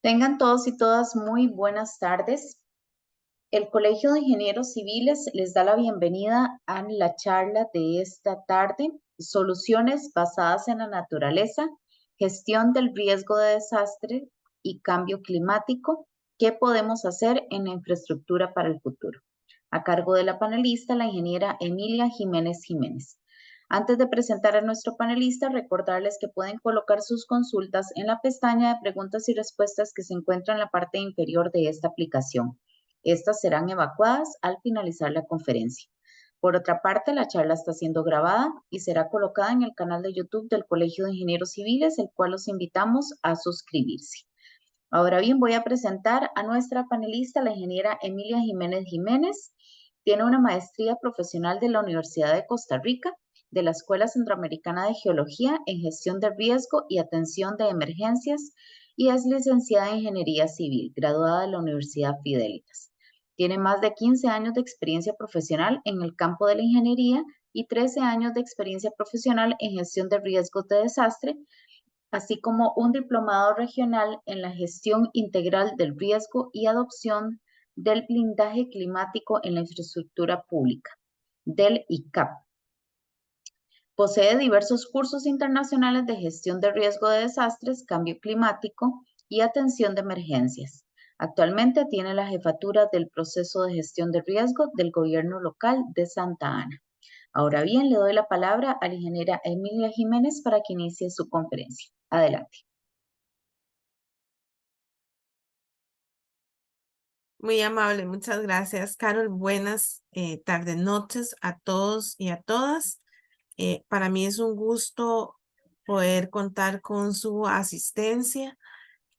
Tengan todos y todas muy buenas tardes. El Colegio de Ingenieros Civiles les da la bienvenida a la charla de esta tarde, Soluciones basadas en la naturaleza, gestión del riesgo de desastre y cambio climático, ¿qué podemos hacer en la infraestructura para el futuro? A cargo de la panelista, la ingeniera Emilia Jiménez Jiménez. Antes de presentar a nuestro panelista, recordarles que pueden colocar sus consultas en la pestaña de preguntas y respuestas que se encuentra en la parte inferior de esta aplicación. Estas serán evacuadas al finalizar la conferencia. Por otra parte, la charla está siendo grabada y será colocada en el canal de YouTube del Colegio de Ingenieros Civiles, el cual los invitamos a suscribirse. Ahora bien, voy a presentar a nuestra panelista, la ingeniera Emilia Jiménez Jiménez. Tiene una maestría profesional de la Universidad de Costa Rica, de la Escuela Centroamericana de Geología en Gestión de Riesgo y Atención de Emergencias y es licenciada en Ingeniería Civil, graduada de la Universidad Fidelitas. Tiene más de 15 años de experiencia profesional en el campo de la ingeniería y 13 años de experiencia profesional en gestión de riesgos de desastre, así como un diplomado regional en la gestión integral del riesgo y adopción del blindaje climático en la infraestructura pública, del ICAP. Posee diversos cursos internacionales de gestión de riesgo de desastres, cambio climático y atención de emergencias. Actualmente tiene la jefatura del proceso de gestión de riesgo del gobierno local de Santa Ana. Ahora bien, le doy la palabra a la ingeniera Emilia Jiménez para que inicie su conferencia. Adelante. Muy amable, muchas gracias, Carol. Buenas tardes, noches a todos y a todas. Para mí es un gusto poder contar con su asistencia.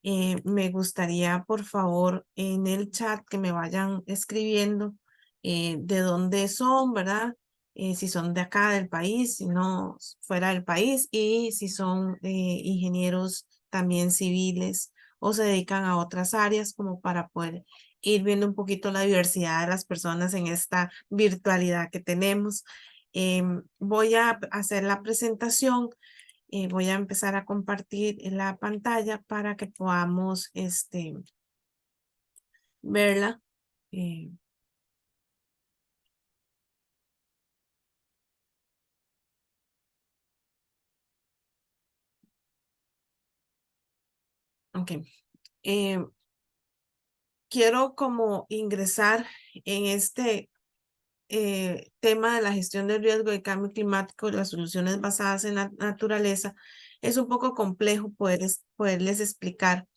Me gustaría, por favor, en el chat que me vayan escribiendo de dónde son, ¿verdad? Si son de acá del país, si no fuera del país, y si son ingenieros también civiles o se dedican a otras áreas, como para poder ir viendo un poquito la diversidad de las personas en esta virtualidad que tenemos. Voy a hacer la presentación. Voy a empezar a compartir la pantalla para que podamos verla. Eh, ok. Eh, Quiero como ingresar en este tema de la gestión del riesgo de cambio climático y las soluciones basadas en la naturaleza. Es un poco complejo poderles explicar,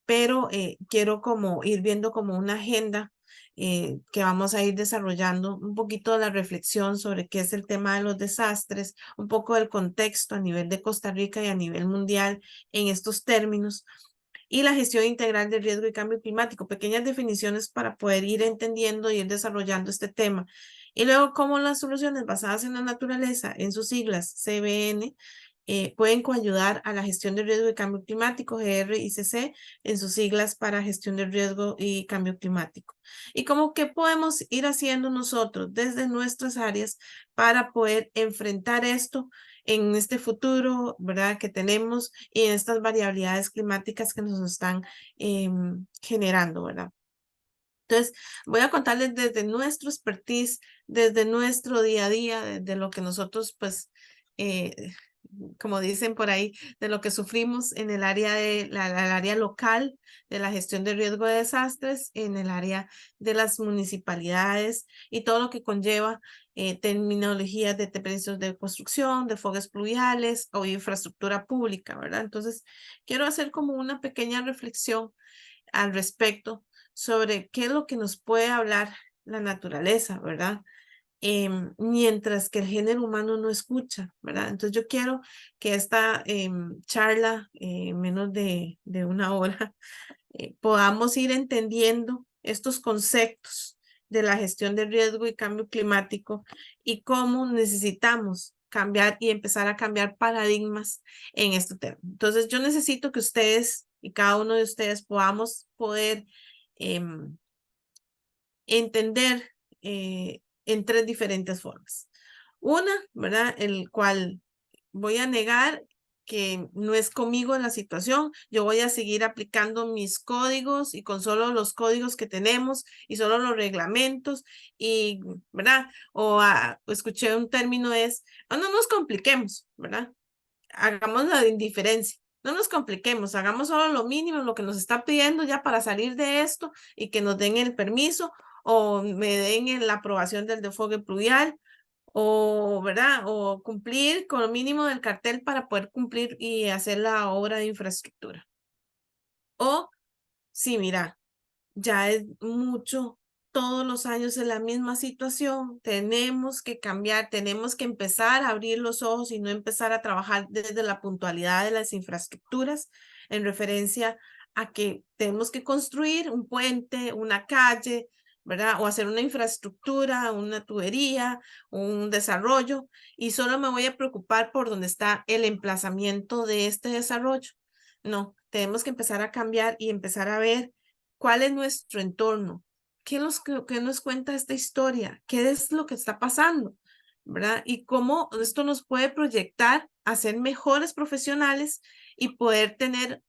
pero quiero como ir viendo como una agenda que vamos a ir desarrollando, un poquito de la reflexión sobre qué es el tema de los desastres, un poco del contexto a nivel de Costa Rica y a nivel mundial en estos términos, y la gestión integral del riesgo y cambio climático, pequeñas definiciones para poder ir entendiendo y ir desarrollando este tema. Y luego, cómo las soluciones basadas en la naturaleza, en sus siglas CBN, pueden coayudar a la gestión del riesgo y cambio climático, GR y CC, en sus siglas para gestión del riesgo y cambio climático. Y cómo qué podemos ir haciendo nosotros desde nuestras áreas para poder enfrentar esto en este futuro, ¿verdad? Que tenemos y en estas variabilidades climáticas que nos están generando, ¿verdad? Entonces, voy a contarles desde nuestro expertise, desde nuestro día a día, desde lo que nosotros, pues, eh, como dicen por ahí, de lo que sufrimos en el área el área local de la gestión de riesgo de desastres, en el área de las municipalidades y todo lo que conlleva terminologías de precios de construcción, de fugas pluviales o infraestructura pública, ¿verdad? Entonces, quiero hacer como una pequeña reflexión al respecto sobre qué es lo que nos puede hablar la naturaleza, ¿verdad? Mientras que el género humano no escucha, ¿verdad? Entonces yo quiero que esta charla, menos de una hora, podamos ir entendiendo estos conceptos de la gestión del riesgo y cambio climático y cómo necesitamos cambiar y empezar a cambiar paradigmas en este tema. Entonces yo necesito que ustedes y cada uno de ustedes podamos poder em, entender en tres diferentes formas. Una, ¿verdad? El cual voy a negar que no es conmigo la situación, yo voy a seguir aplicando mis códigos y con solo los códigos que tenemos y solo los reglamentos y, ¿verdad? Escuché un término no nos compliquemos, ¿verdad? Hagamos la indiferencia. No nos compliquemos, hagamos solo lo mínimo, lo que nos está pidiendo ya para salir de esto y que nos den el permiso o me den la aprobación del desfogue pluvial o, ¿verdad? O cumplir con lo mínimo del cartel para poder cumplir y hacer la obra de infraestructura. O, sí, mira, ya es mucho, todos los años es la misma situación, tenemos que cambiar, tenemos que empezar a abrir los ojos y no empezar a trabajar desde la puntualidad de las infraestructuras en referencia a que tenemos que construir un puente, una calle, ¿verdad? O hacer una infraestructura, una tubería, un desarrollo, y solo me voy a preocupar por dónde está el emplazamiento de este desarrollo. No, tenemos que empezar a cambiar y empezar a ver cuál es nuestro entorno, qué nos cuenta esta historia, qué es lo que está pasando, ¿verdad? Y cómo esto nos puede proyectar a ser mejores profesionales y poder tener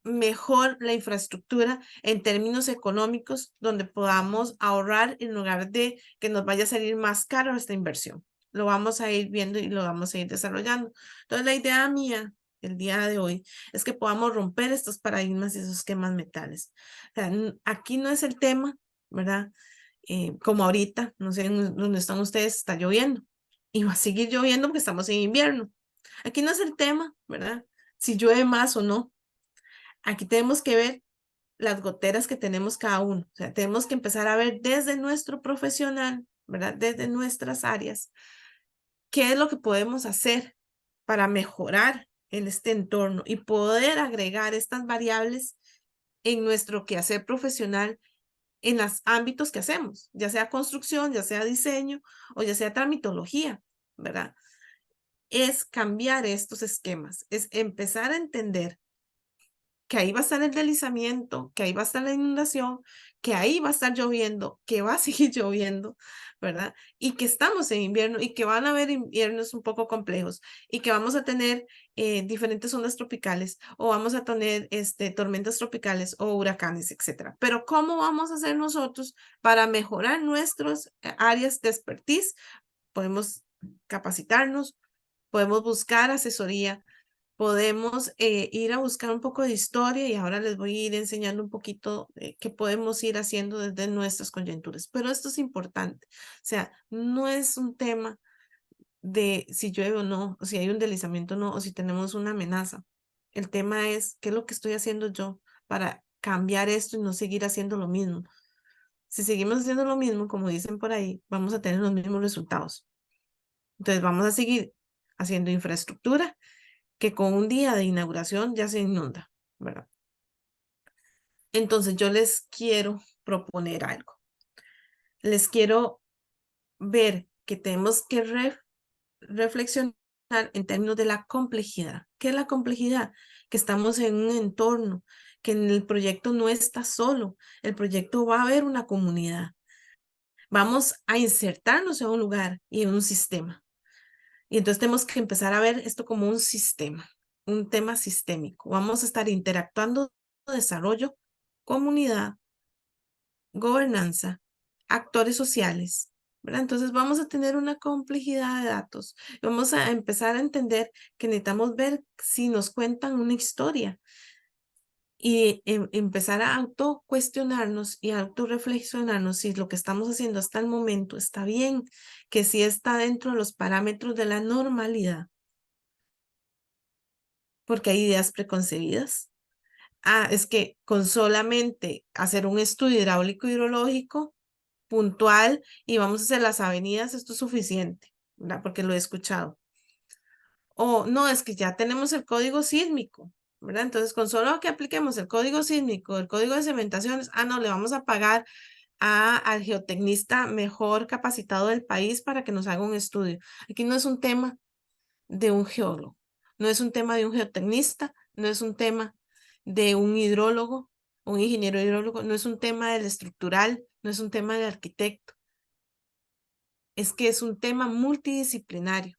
mejor la infraestructura en términos económicos, donde podamos ahorrar en lugar de que nos vaya a salir más caro esta inversión. Lo vamos a ir viendo y lo vamos a ir desarrollando. Entonces, la idea mía el día de hoy es que podamos romper estos paradigmas y esos esquemas mentales. O sea, aquí no es el tema, ¿verdad? Como ahorita, no sé dónde están ustedes, está lloviendo y va a seguir lloviendo porque estamos en invierno. Aquí no es el tema, ¿verdad? Si llueve más o no. Aquí tenemos que ver las goteras que tenemos cada uno. O sea, tenemos que empezar a ver desde nuestro profesional, ¿verdad? Desde nuestras áreas, qué es lo que podemos hacer para mejorar en este entorno y poder agregar estas variables en nuestro quehacer profesional en los ámbitos que hacemos, ya sea construcción, ya sea diseño o ya sea tramitología, ¿verdad? Es cambiar estos esquemas, es empezar a entender que ahí va a estar el deslizamiento, que ahí va a estar la inundación, que ahí va a estar lloviendo, que va a seguir lloviendo, ¿verdad? Y que estamos en invierno y que van a haber inviernos un poco complejos y que vamos a tener diferentes ondas tropicales o vamos a tener tormentas tropicales o huracanes, etcétera. Pero ¿cómo vamos a hacer nosotros para mejorar nuestras áreas de expertise? Podemos capacitarnos, podemos buscar asesoría, podemos ir a buscar un poco de historia y ahora les voy a ir enseñando un poquito qué podemos ir haciendo desde nuestras coyunturas. Pero esto es importante. O sea, no es un tema de si llueve o no, o si hay un deslizamiento o no, o si tenemos una amenaza. El tema es qué es lo que estoy haciendo yo para cambiar esto y no seguir haciendo lo mismo. Si seguimos haciendo lo mismo, como dicen por ahí, vamos a tener los mismos resultados. Entonces vamos a seguir haciendo infraestructura que con un día de inauguración ya se inunda, ¿verdad? Entonces yo les quiero proponer algo. Les quiero ver que tenemos que reflexionar en términos de la complejidad. ¿Qué es la complejidad? Que estamos en un entorno, que en el proyecto no está solo, el proyecto va a haber una comunidad. Vamos a insertarnos en un lugar y en un sistema. Y entonces tenemos que empezar a ver esto como un sistema, un tema sistémico. Vamos a estar interactuando desarrollo, comunidad, gobernanza, actores sociales, ¿verdad? Entonces vamos a tener una complejidad de datos. Vamos a empezar a entender que necesitamos ver si nos cuentan una historia y empezar a autocuestionarnos y autorreflexionarnos si lo que estamos haciendo hasta el momento está bien, que si está dentro de los parámetros de la normalidad, porque hay ideas preconcebidas. Es que con solamente hacer un estudio hidráulico hidrológico puntual y vamos a hacer las avenidas, esto es suficiente, ¿verdad? Porque lo he escuchado. O no, es que ya tenemos el código sísmico, ¿verdad? Entonces, con solo que apliquemos el código sísmico, el código de cementaciones, no, le vamos a pagar al geotecnista mejor capacitado del país para que nos haga un estudio. Aquí no es un tema de un geólogo, no es un tema de un geotecnista, no es un tema de un hidrólogo, un ingeniero hidrólogo, no es un tema del estructural, no es un tema del arquitecto, es que es un tema multidisciplinario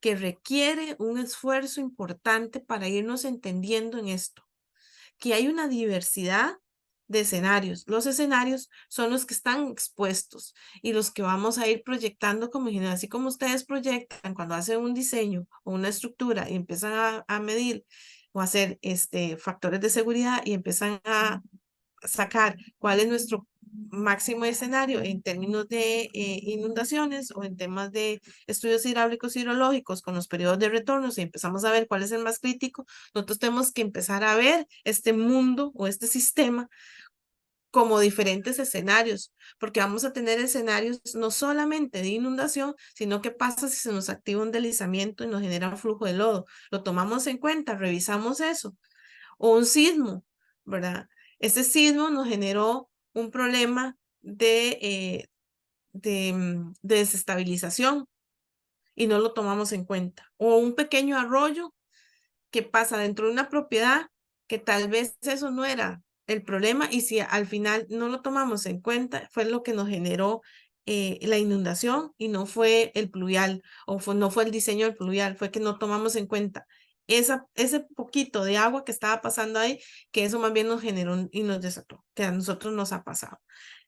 que requiere un esfuerzo importante para irnos entendiendo en esto, que hay una diversidad de escenarios. Los escenarios son los que están expuestos y los que vamos a ir proyectando como ingeniero, así como ustedes proyectan cuando hacen un diseño o una estructura y empiezan a medir o hacer factores de seguridad y empiezan a sacar cuál es nuestro máximo escenario en términos de inundaciones o en temas de estudios hidráulicos hidrológicos con los periodos de retorno, si empezamos a ver cuál es el más crítico, nosotros tenemos que empezar a ver este mundo o este sistema como diferentes escenarios, porque vamos a tener escenarios no solamente de inundación, sino qué pasa si se nos activa un deslizamiento y nos genera un flujo de lodo. Lo tomamos en cuenta, revisamos eso. O un sismo, ¿verdad? Ese sismo nos generó un problema de desestabilización y no lo tomamos en cuenta. O un pequeño arroyo que pasa dentro de una propiedad que tal vez eso no era el problema y si al final no lo tomamos en cuenta fue lo que nos generó la inundación y no fue el pluvial o no fue el diseño del pluvial, fue que no tomamos en cuenta ese poquito de agua que estaba pasando ahí, que eso más bien nos generó y nos desató, que a nosotros nos ha pasado.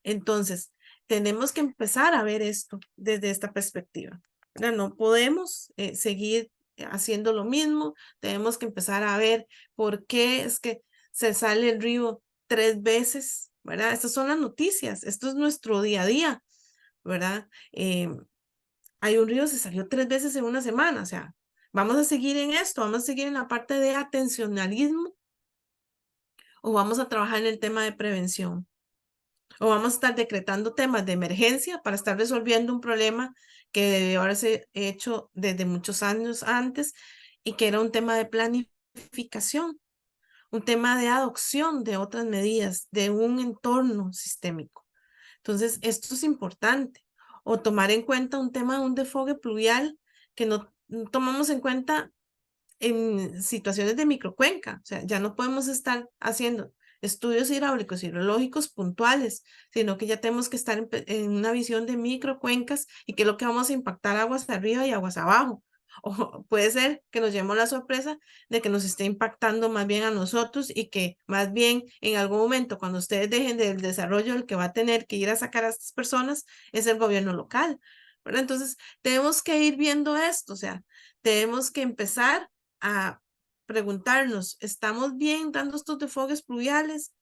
Entonces, tenemos que empezar a ver esto desde esta perspectiva. No podemos seguir haciendo lo mismo, tenemos que empezar a ver por qué es que se sale el río 3 veces, ¿verdad? Estas son las noticias, esto es nuestro día a día, ¿verdad? Hay un río, se salió 3 veces en una semana, o sea, vamos a seguir en esto, vamos a seguir en la parte de atencionalismo o vamos a trabajar en el tema de prevención o vamos a estar decretando temas de emergencia para estar resolviendo un problema que debió haberse hecho desde muchos años antes y que era un tema de planificación, un tema de adopción de otras medidas, de un entorno sistémico. Entonces, esto es importante. O tomar en cuenta un tema de un desfogue pluvial que no tomamos en cuenta en situaciones de microcuenca. O sea, ya no podemos estar haciendo estudios hidráulicos y hidrológicos puntuales, sino que ya tenemos que estar en una visión de microcuencas y que es lo que vamos a impactar aguas arriba y aguas abajo. O puede ser que nos llevemos la sorpresa de que nos esté impactando más bien a nosotros y que más bien en algún momento cuando ustedes dejen del desarrollo el que va a tener que ir a sacar a estas personas es el gobierno local, ¿verdad? Entonces tenemos que ir viendo esto, o sea, tenemos que empezar a preguntarnos, ¿estamos bien dando estos desfogues pluviales?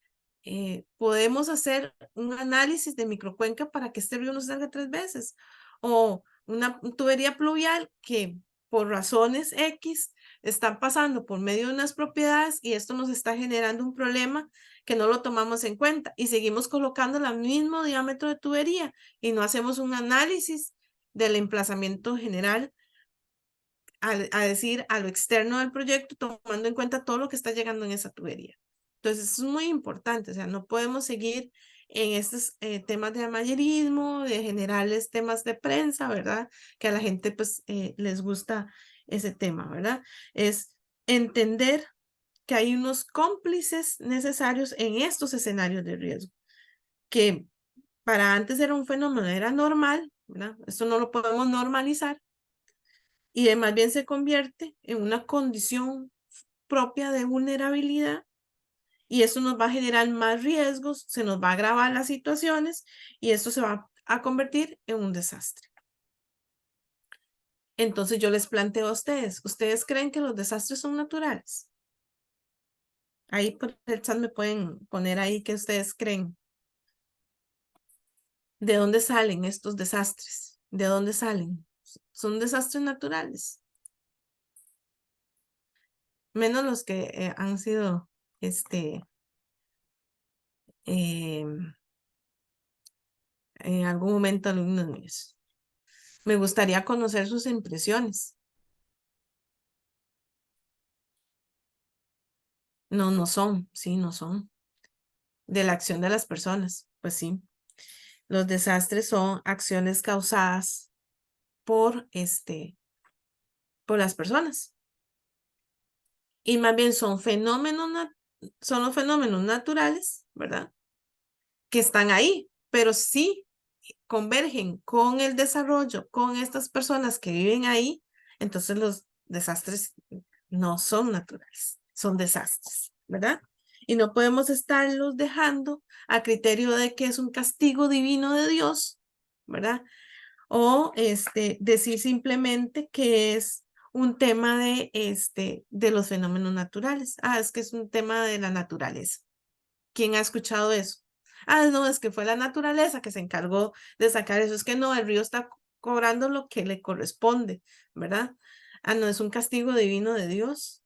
¿Podemos hacer un análisis de microcuenca para que este río no salga 3 veces? O una tubería pluvial que por razones X están pasando por medio de unas propiedades y esto nos está generando un problema que no lo tomamos en cuenta y seguimos colocando el mismo diámetro de tubería y no hacemos un análisis del emplazamiento general a decir a lo externo del proyecto, tomando en cuenta todo lo que está llegando en esa tubería. Entonces, es muy importante, o sea, no podemos seguir en estos temas de amarillismo, de generales temas de prensa, ¿verdad? Que a la gente pues les gusta ese tema, ¿verdad? Es entender que hay unos cómplices necesarios en estos escenarios de riesgo, que para antes era un fenómeno, era normal, ¿verdad? Esto no lo podemos normalizar, y más bien se convierte en una condición propia de vulnerabilidad y eso nos va a generar más riesgos, se nos va a agravar las situaciones y esto se va a convertir en un desastre. Entonces yo les planteo a ustedes, ¿ustedes creen que los desastres son naturales? Ahí por el chat me pueden poner ahí qué ustedes creen. ¿De dónde salen estos desastres? ¿De dónde salen? ¿Son desastres naturales? Menos los que han sido en algún momento alumnos míos. Me gustaría conocer sus impresiones. No, no son, sí, no son. De la acción de las personas, pues sí. Los desastres son acciones causadas por por las personas. Y más bien son son los fenómenos naturales, ¿verdad? Que están ahí, pero sí convergen con el desarrollo, con estas personas que viven ahí, Entonces los desastres no son naturales, son desastres, ¿verdad? Y no podemos estarlos dejando a criterio de que es un castigo divino de Dios, ¿verdad? O decir simplemente que es un tema de los fenómenos naturales. Ah, es que es un tema de la naturaleza. ¿Quién ha escuchado eso? Ah, no, es que fue la naturaleza que se encargó de sacar eso. Es que no, el río está cobrando lo que le corresponde, ¿verdad? Ah, no, es un castigo divino de Dios.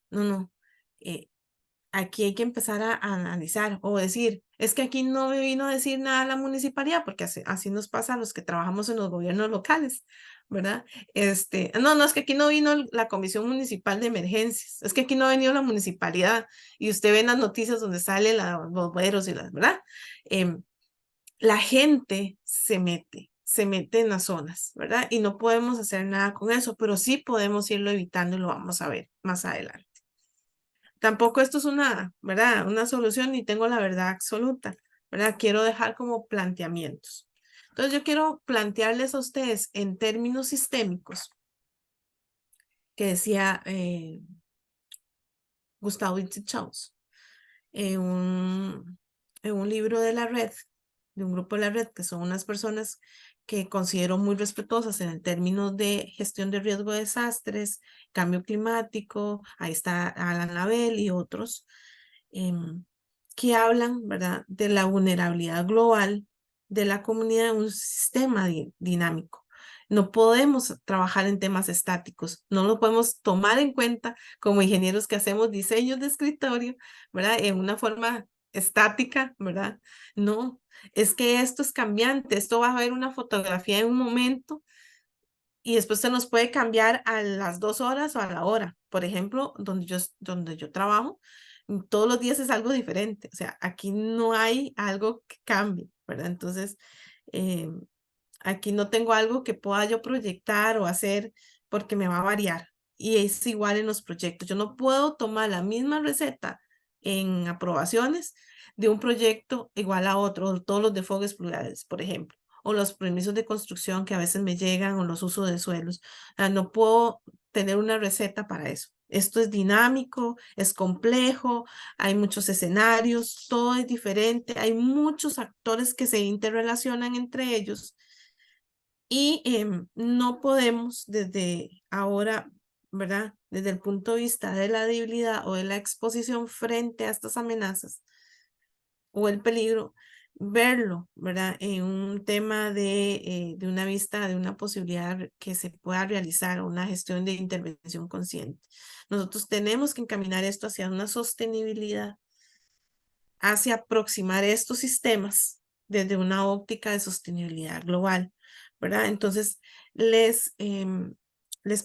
No, no. Eh, Aquí hay que empezar a analizar o decir, es que aquí no me vino a decir nada la municipalidad, porque así nos pasa a los que trabajamos en los gobiernos locales, ¿verdad? No, no, es que aquí no vino la Comisión Municipal de Emergencias, es que aquí no ha venido la municipalidad y usted ve en las noticias donde salen los bomberos y las, ¿verdad? Em, la gente se mete en las zonas, ¿verdad? Y no podemos hacer nada con eso, pero sí podemos irlo evitando y lo vamos a ver más adelante. Tampoco esto es una, ¿verdad? Una solución ni tengo la verdad absoluta, ¿verdad? Quiero dejar como planteamientos. Entonces yo quiero plantearles a ustedes en términos sistémicos que decía Gustavo Vincent en un libro de la red, de un grupo de la red, que son unas personas que considero muy respetuosas en el término de gestión de riesgo de desastres, cambio climático, ahí está Alan Label y otros, em, que hablan, ¿verdad?, de la vulnerabilidad global de la comunidad en un sistema dinámico. No podemos trabajar en temas estáticos, no lo podemos tomar en cuenta como ingenieros que hacemos diseños de escritorio, ¿verdad? En una forma estática, ¿verdad? No, es que esto es cambiante, esto va a ver una fotografía en un momento y después se nos puede cambiar a las 2 horas o a la hora. Por ejemplo, donde yo trabajo, todos los días es algo diferente. O sea, aquí no hay algo que cambie, ¿verdad? Entonces, eh, aquí no tengo algo que pueda yo proyectar o hacer porque me va a variar. Y es igual en los proyectos. Yo no puedo tomar la misma receta en aprobaciones de un proyecto igual a otro, todos los desfogues plurales, por ejemplo, o los permisos de construcción que a veces me llegan o los usos de suelos. No puedo tener una receta para eso. Esto es dinámico, es complejo, hay muchos escenarios, todo es diferente, hay muchos actores que se interrelacionan entre ellos y no podemos desde ahora, ¿verdad? Desde el punto de vista de la debilidad o de la exposición frente a estas amenazas o el peligro, verlo, ¿verdad? En un tema de una vista, de una posibilidad que se pueda realizar, una gestión de intervención consciente. Nosotros tenemos que encaminar esto hacia una sostenibilidad, hacia aproximar estos sistemas desde una óptica de sostenibilidad global, ¿verdad? Entonces, les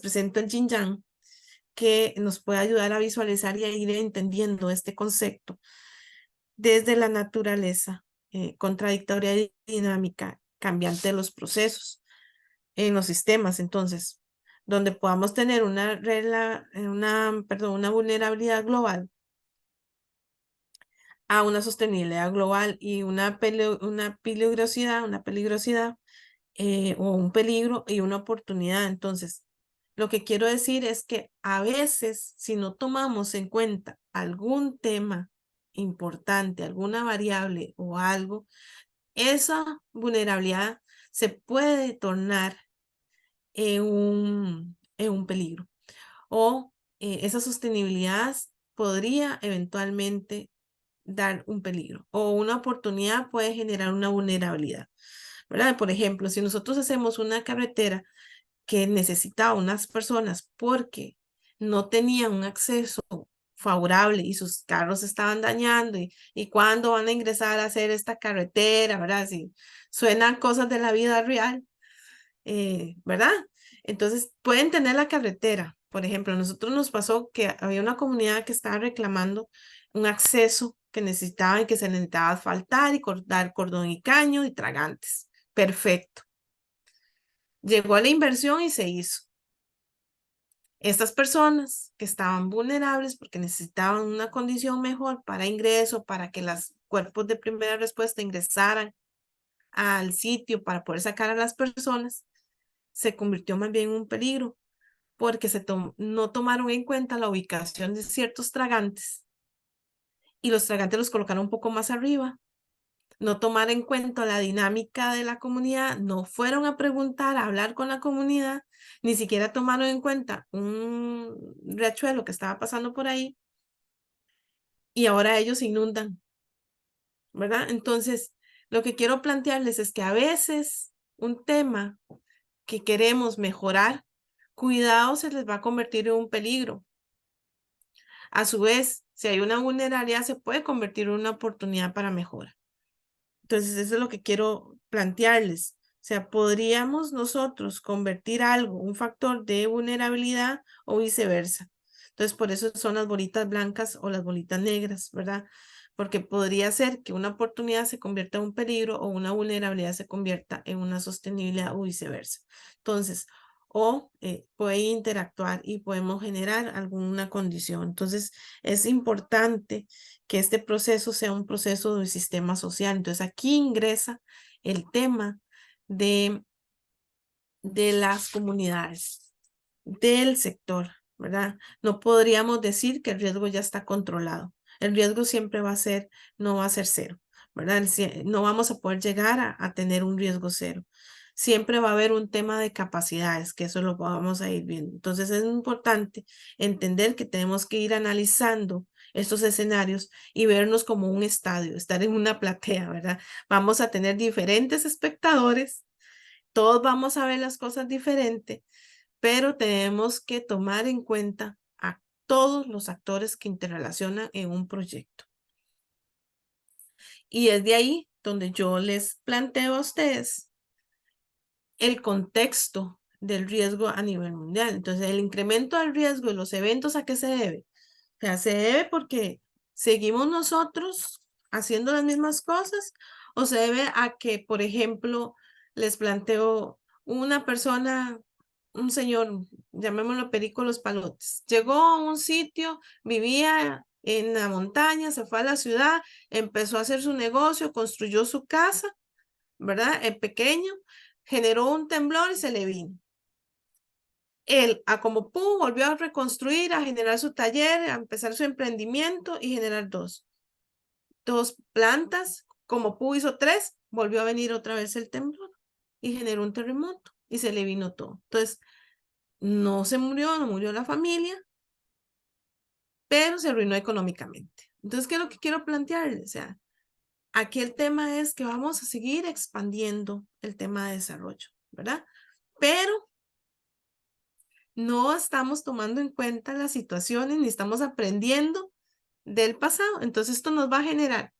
presento el Yin Yang, que nos puede ayudar a visualizar y a ir entendiendo este concepto desde la naturaleza contradictoria y dinámica, cambiante de los procesos en los sistemas. Entonces, donde podamos tener una vulnerabilidad global a una sostenibilidad global y una peligrosidad o un peligro y una oportunidad. Entonces, lo que quiero decir es que a veces, si no tomamos en cuenta algún tema importante, alguna variable o algo, esa vulnerabilidad se puede tornar en un peligro o esa sostenibilidad podría eventualmente dar un peligro o una oportunidad puede generar una vulnerabilidad, ¿verdad? Por ejemplo, si nosotros hacemos una carretera que necesitaba unas personas porque no tenían un acceso favorable y sus carros se estaban dañando y cuándo van a ingresar a hacer esta carretera, ¿verdad? Si suenan cosas de la vida real, ¿verdad? Entonces pueden tener la carretera. Por ejemplo, a nosotros nos pasó que había una comunidad que estaba reclamando un acceso que necesitaban, que se necesitaba asfaltar y cortar cordón y caño y tragantes. Perfecto. Llegó a la inversión y se hizo. Estas personas que estaban vulnerables porque necesitaban una condición mejor para ingreso, para que los cuerpos de primera respuesta ingresaran al sitio para poder sacar a las personas, se convirtió más bien en un peligro porque no tomaron en cuenta la ubicación de ciertos tragantes y los tragantes los colocaron un poco más arriba, no tomaron en cuenta la dinámica de la comunidad, no fueron a preguntar, a hablar con la comunidad, ni siquiera tomaron en cuenta un riachuelo que estaba pasando por ahí y ahora ellos se inundan, ¿verdad? Entonces, lo que quiero plantearles es que a veces un tema que queremos mejorar, cuidado, se les va a convertir en un peligro. A su vez, si hay una vulnerabilidad, se puede convertir en una oportunidad para mejora. Entonces, eso es lo que quiero plantearles. O sea, podríamos nosotros convertir algo, un factor de vulnerabilidad o viceversa. Entonces, por eso son las bolitas blancas o las bolitas negras, ¿verdad? Porque podría ser que una oportunidad se convierta en un peligro o una vulnerabilidad se convierta en una sostenibilidad o viceversa. Entonces, o puede interactuar y podemos generar alguna condición. Entonces, es importante que este proceso sea un proceso de sistema social. Entonces, aquí ingresa el tema de las comunidades, del sector, ¿verdad? No podríamos decir que el riesgo ya está controlado. El riesgo siempre va a ser, no va a ser cero, ¿verdad? No vamos a poder llegar a tener un riesgo cero. Siempre va a haber un tema de capacidades, que eso lo vamos a ir viendo. Entonces es importante entender que tenemos que ir analizando estos escenarios y vernos como un estadio, estar en una platea, ¿verdad? Vamos a tener diferentes espectadores, todos vamos a ver las cosas diferentes, pero tenemos que tomar en cuenta a todos los actores que interrelacionan en un proyecto. Y es de ahí donde yo les planteo a ustedes el contexto del riesgo a nivel mundial. Entonces, el incremento del riesgo y los eventos, ¿a qué se debe? O sea, se debe porque seguimos nosotros haciendo las mismas cosas o se debe a que, por ejemplo, les planteo una persona, un señor, llamémoslo Perico Los Palotes, llegó a un sitio, vivía en la montaña, se fue a la ciudad, empezó a hacer su negocio, construyó su casa, ¿verdad? Pequeño, generó un temblor y se le vino. Él, a como pudo, volvió a reconstruir, a generar su taller, a empezar su emprendimiento y generar dos plantas. Como pudo, hizo tres, volvió a venir otra vez el temblor y generó un terremoto y se le vino todo. Entonces, no se murió, no murió la familia, pero se arruinó económicamente. Entonces, ¿qué es lo que quiero plantearles? O sea, aquí el tema es que vamos a seguir expandiendo el tema de desarrollo, ¿verdad? Pero no estamos tomando en cuenta las situaciones ni estamos aprendiendo del pasado. Entonces, esto nos va a generar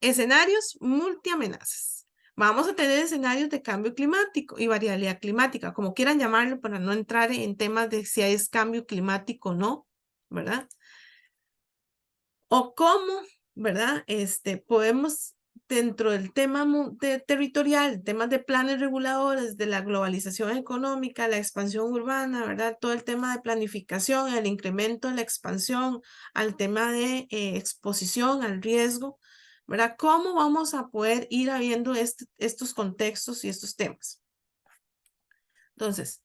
escenarios multiamenazas. Vamos a tener escenarios de cambio climático y variabilidad climática, como quieran llamarlo, para no entrar en temas de si es cambio climático o no, ¿verdad? O cómo, ¿verdad? Podemos, dentro del tema territorial, temas de planes reguladores, de la globalización económica, la expansión urbana, ¿verdad? Todo el tema de planificación, el incremento de la expansión, al tema de exposición al riesgo, ¿verdad? ¿Cómo vamos a poder ir habiendo estos contextos y estos temas? Entonces,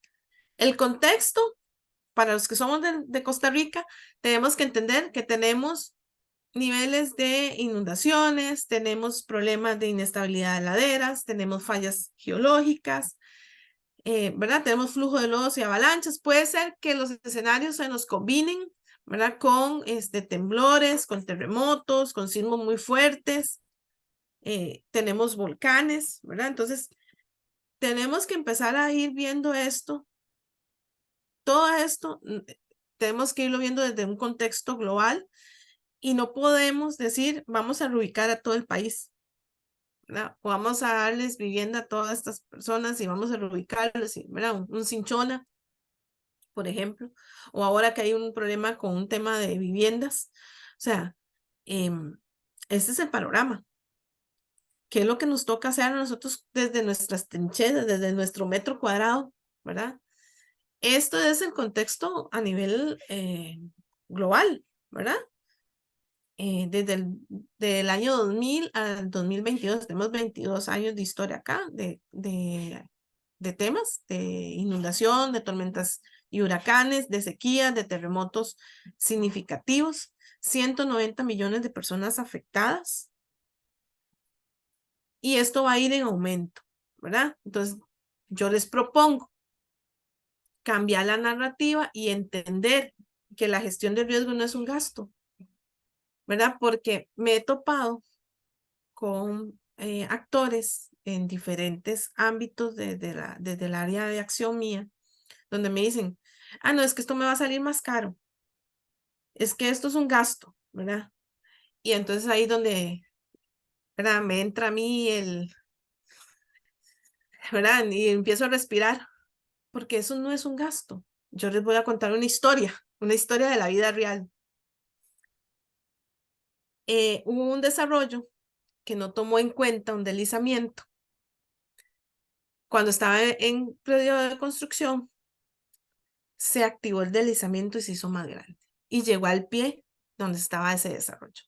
el contexto, para los que somos de Costa Rica, tenemos que entender que tenemos niveles de inundaciones, tenemos problemas de inestabilidad de laderas, tenemos fallas geológicas, ¿verdad? Tenemos flujo de lodos y avalanchas. Puede ser que los escenarios se nos combinen, ¿verdad? Con temblores, con terremotos, con sismos muy fuertes. Tenemos volcanes, ¿verdad? Entonces, tenemos que empezar a ir viendo esto. Todo esto tenemos que irlo viendo desde un contexto global y no podemos decir, vamos a reubicar a todo el país, ¿verdad? O vamos a darles vivienda a todas estas personas y vamos a reubicarlos, ¿verdad? Un Cinchona, por ejemplo, o ahora que hay un problema con un tema de viviendas. O sea, este es el panorama. ¿Qué es lo que nos toca hacer a nosotros desde nuestras trincheras, desde nuestro metro cuadrado, ¿verdad? Esto es el contexto a nivel global, ¿verdad? Desde del año 2000 al 2022, tenemos 22 años de historia acá, de de temas, de inundación, de tormentas y huracanes, de sequías, de terremotos significativos, 190 millones de personas afectadas. Y esto va a ir en aumento, ¿verdad? Entonces, yo les propongo cambiar la narrativa y entender que la gestión de riesgo no es un gasto, ¿verdad? Porque me he topado con actores en diferentes ámbitos desde el área de acción mía, donde me dicen, ah, no, es que esto me va a salir más caro, es que esto es un gasto, ¿verdad? Y entonces ahí donde, ¿verdad? Me entra a mí ¿verdad? Y empiezo a respirar, porque eso no es un gasto. Yo les voy a contar una historia de la vida real. Hubo un desarrollo que no tomó en cuenta un deslizamiento. Cuando estaba en periodo de construcción, se activó el deslizamiento y se hizo más grande. Y llegó al pie donde estaba ese desarrollo.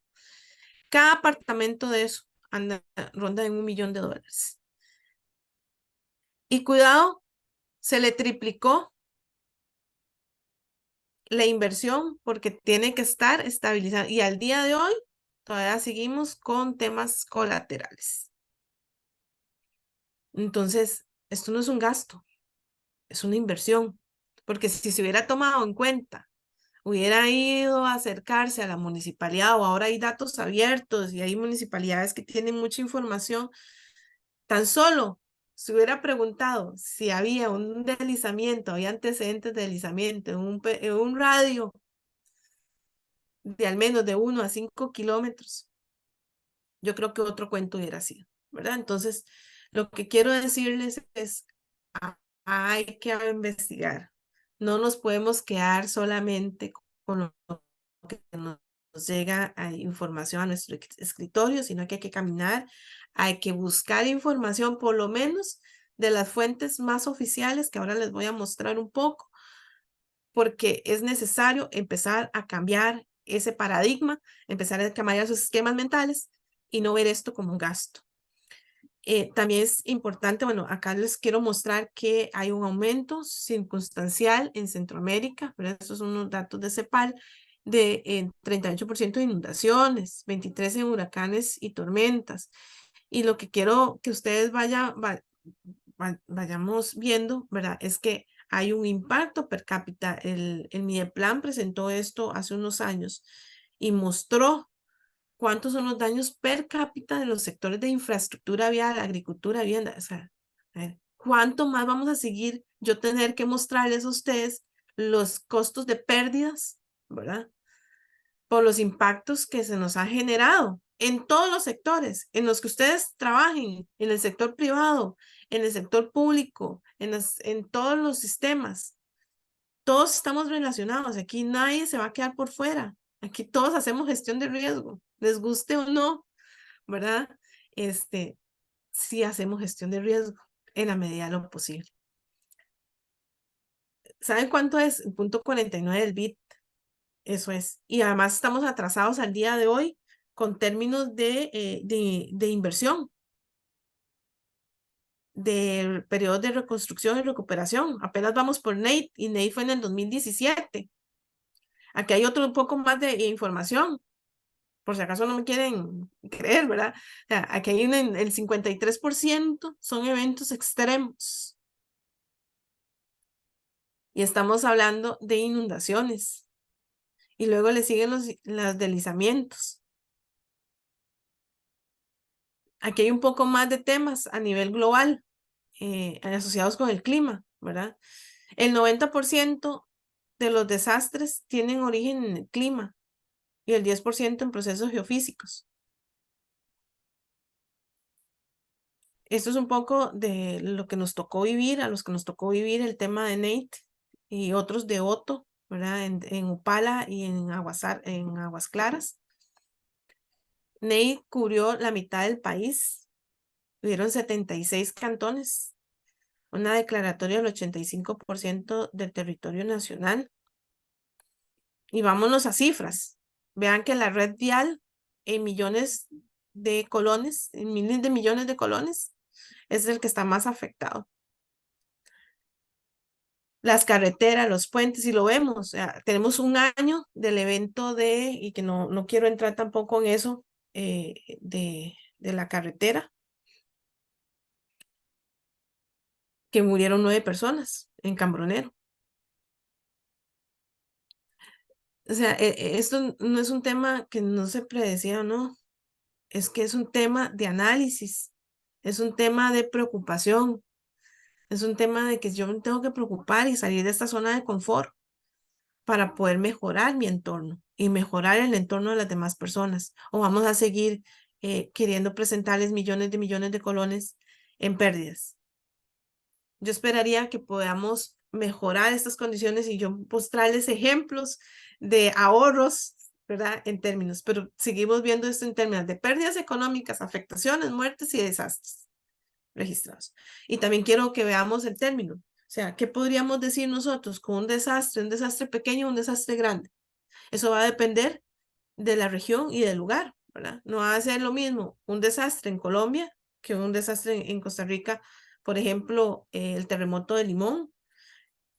Cada apartamento de eso ronda en $1.000.000. Y cuidado, se le triplicó la inversión porque tiene que estar estabilizado. Y al día de hoy todavía seguimos con temas colaterales. Entonces, esto no es un gasto, es una inversión. Porque si se hubiera tomado en cuenta, hubiera ido a acercarse a la municipalidad, o ahora hay datos abiertos y hay municipalidades que tienen mucha información, tan solo se hubiera preguntado si había un deslizamiento, había antecedentes de deslizamiento en un radio de al menos de 1 a 5 kilómetros, yo creo que otro cuento hubiera sido, ¿verdad? Entonces, lo que quiero decirles es, hay que investigar. No nos podemos quedar solamente con lo que nos llega a información a nuestro escritorio, sino que hay que caminar, hay que buscar información, por lo menos de las fuentes más oficiales, que ahora les voy a mostrar un poco, porque es necesario empezar a cambiar ese paradigma, empezar a cambiar sus esquemas mentales y no ver esto como un gasto. También es importante, bueno, acá les quiero mostrar que hay un aumento circunstancial en Centroamérica, ¿verdad? Estos son unos datos de CEPAL, de 38% de inundaciones, 23% en huracanes y tormentas. Y lo que quiero que ustedes vayamos viendo, ¿verdad? Es que hay un impacto per cápita. El Mideplan presentó esto hace unos años y mostró cuántos son los daños per cápita de los sectores de infraestructura vial, agricultura, vivienda. O sea, a ver, ¿cuánto más vamos a seguir yo tener que mostrarles a ustedes los costos de pérdidas, ¿verdad? Por los impactos que se nos ha generado en todos los sectores, en los que ustedes trabajen, en el sector privado, en el sector público, en todos los sistemas. Todos estamos relacionados, aquí nadie se va a quedar por fuera. Aquí todos hacemos gestión de riesgo, les guste o no, ¿verdad? Sí hacemos gestión de riesgo en la medida de lo posible. ¿Saben cuánto es? El 0.49 del bit. Eso es. Y además estamos atrasados al día de hoy con términos de inversión, de periodos de reconstrucción y recuperación. Apenas vamos por NATE y NATE fue en el 2017. Aquí hay otro un poco más de información, por si acaso no me quieren creer, ¿verdad? O sea, aquí hay el 53% son eventos extremos. Y estamos hablando de inundaciones. Y luego le siguen los deslizamientos. Aquí hay un poco más de temas a nivel global asociados con el clima, ¿verdad? El 90% de los desastres tienen origen en el clima y el 10% en procesos geofísicos. Esto es un poco de lo que nos tocó vivir, a los que nos tocó vivir el tema de Nate y otros de Otto, ¿verdad? En Upala y en Aguas Claras. Nate cubrió la mitad del país, hubieron 76 cantones, una declaratoria del 85% del territorio nacional. Y vámonos a cifras. Vean que la red vial en millones de colones, en miles de millones de colones, es el que está más afectado. las carreteras, los puentes, y lo vemos. O sea, tenemos un año del evento y que no quiero entrar tampoco en eso, de la carretera, que murieron 9 personas en Cambronero. O sea, esto no es un tema que no se predecía o no, es que es un tema de análisis, es un tema de preocupación, es un tema de que yo me tengo que preocupar y salir de esta zona de confort para poder mejorar mi entorno y mejorar el entorno de las demás personas. O vamos a seguir queriendo presentarles millones de colones en pérdidas. Yo esperaría que podamos mejorar estas condiciones y yo mostrarles ejemplos de ahorros, ¿verdad? En términos, pero seguimos viendo esto en términos de pérdidas económicas, afectaciones, muertes y desastres registrados. Y también quiero que veamos el término. O sea, ¿qué podríamos decir nosotros con un desastre pequeño, un desastre grande? Eso va a depender de la región y del lugar, ¿verdad? No va a ser lo mismo un desastre en Colombia que un desastre en Costa Rica. Por ejemplo, el terremoto de Limón,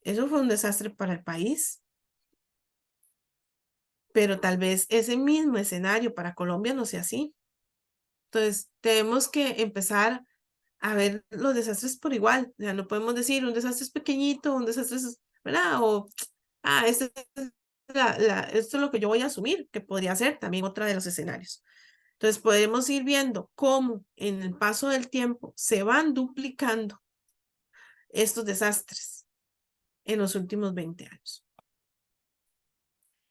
eso fue un desastre para el país, pero tal vez ese mismo escenario para Colombia no sea así. Entonces, tenemos que empezar a ver los desastres por igual. O sea, no podemos decir un desastre es pequeñito, un desastre es, ¿verdad? O, este es esto es lo que yo voy a asumir, que podría ser también otra de los escenarios. Entonces, podemos ir viendo cómo en el paso del tiempo se van duplicando estos desastres en los últimos 20 años.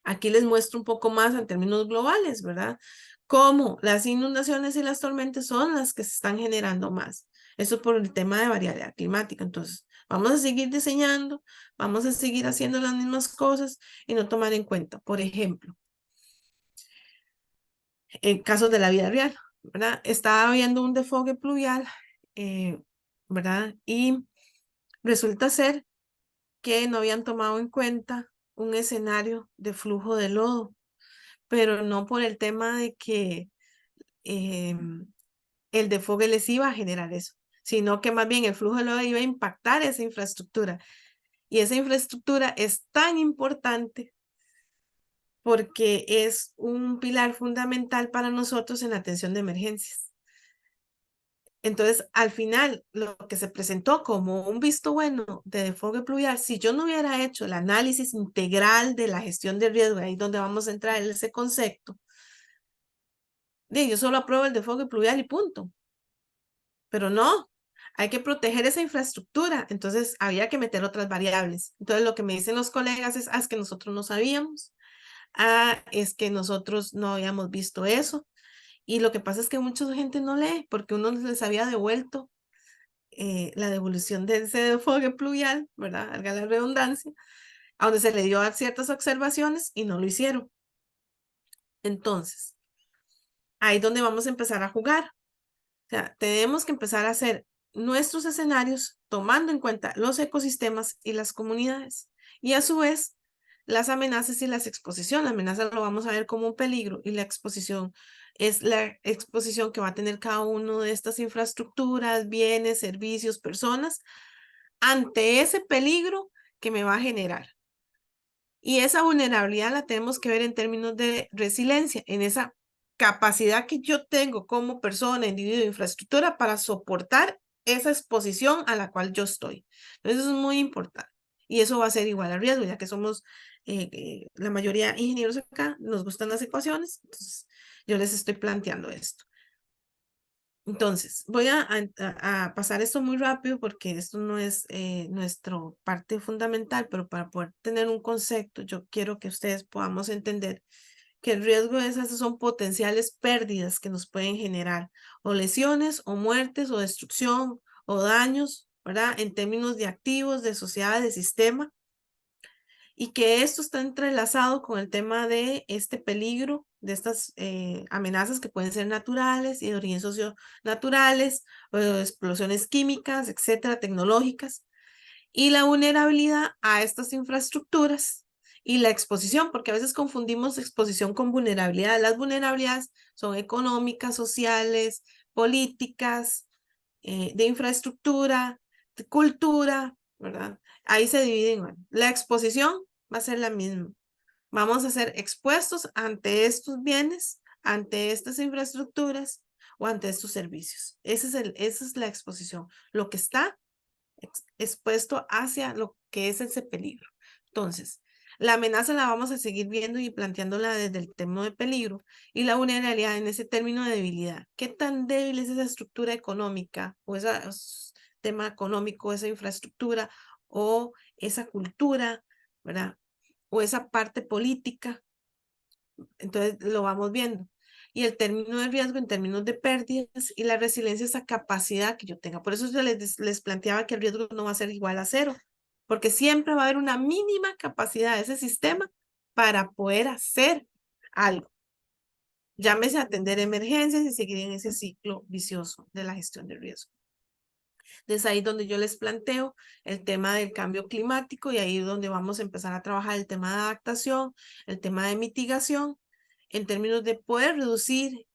Aquí les muestro un poco más en términos globales, ¿verdad? Cómo las inundaciones y las tormentas son las que se están generando más. Eso por el tema de variabilidad climática. Entonces, vamos a seguir diseñando, vamos a seguir haciendo las mismas cosas y no tomar en cuenta, por ejemplo, en casos de la vida real, ¿verdad? Estaba viendo un desfogue pluvial, ¿verdad? Y resulta ser que no habían tomado en cuenta un escenario de flujo de lodo, pero no por el tema de que el desfogue les iba a generar eso, sino que más bien el flujo de lodo iba a impactar esa infraestructura. Y esa infraestructura es tan importante porque es un pilar fundamental para nosotros en la atención de emergencias. Entonces, al final, lo que se presentó como un visto bueno de desfogue pluvial, si yo no hubiera hecho el análisis integral de la gestión de riesgo, ahí donde vamos a entrar en ese concepto, yo solo apruebo el desfogue pluvial y punto. Pero no, hay que proteger esa infraestructura. Entonces, había que meter otras variables. Entonces, lo que me dicen los colegas es que nosotros no sabíamos, es que nosotros no habíamos visto eso. Y lo que pasa es que mucha gente no lee porque uno les había devuelto la devolución de ese desfogue pluvial, ¿verdad? Valga la redundancia, a donde se le dio ciertas observaciones y no lo hicieron. Entonces, ahí es donde vamos a empezar a jugar. O sea, tenemos que empezar a hacer nuestros escenarios tomando en cuenta los ecosistemas y las comunidades. Y a su vez, las amenazas y las exposiciones. La amenaza lo vamos a ver como un peligro y la exposición es la exposición que va a tener cada uno de estas infraestructuras, bienes, servicios, personas ante ese peligro que me va a generar. Y esa vulnerabilidad la tenemos que ver en términos de resiliencia, en esa capacidad que yo tengo como persona, individuo, infraestructura para soportar esa exposición a la cual yo estoy. Entonces, eso es muy importante. Y eso va a ser igual al riesgo, ya que somos la mayoría ingenieros acá, nos gustan las ecuaciones, entonces yo les estoy planteando esto. Entonces, voy a pasar esto muy rápido porque esto no es nuestra parte fundamental, pero para poder tener un concepto, yo quiero que ustedes podamos entender que el riesgo de esas son potenciales pérdidas que nos pueden generar, o lesiones, o muertes, o destrucción, o daños, ¿verdad? En términos de activos, de sociedad, de sistema, y que esto está entrelazado con el tema de este peligro, de estas amenazas que pueden ser naturales y de origen socio-naturales, o explosiones químicas, etcétera, tecnológicas, y la vulnerabilidad a estas infraestructuras y la exposición, porque a veces confundimos exposición con vulnerabilidad. Las vulnerabilidades son económicas, sociales, políticas, de infraestructura, de cultura, ¿verdad? Ahí se dividen. Bueno, la exposición va a ser la misma. Vamos a ser expuestos ante estos bienes, ante estas infraestructuras o ante estos servicios. Esa es la exposición, lo que está expuesto hacia lo que es ese peligro. Entonces, la amenaza la vamos a seguir viendo y planteándola desde el tema de peligro y la vulnerabilidad en ese término de debilidad. ¿Qué tan débil es esa estructura económica o ese tema económico, esa infraestructura o esa cultura, ¿verdad? O esa parte política? Entonces lo vamos viendo. Y el término de riesgo en términos de pérdidas y la resiliencia, esa capacidad que yo tenga. Por eso yo les planteaba que el riesgo no va a ser igual a cero, porque siempre va a haber una mínima capacidad de ese sistema para poder hacer algo. Llámese atender emergencias y seguir en ese ciclo vicioso de la gestión de riesgo. Desde ahí donde yo les planteo el tema del cambio climático y ahí es donde vamos a empezar a trabajar el tema de adaptación, el tema de mitigación, en términos de poder reducir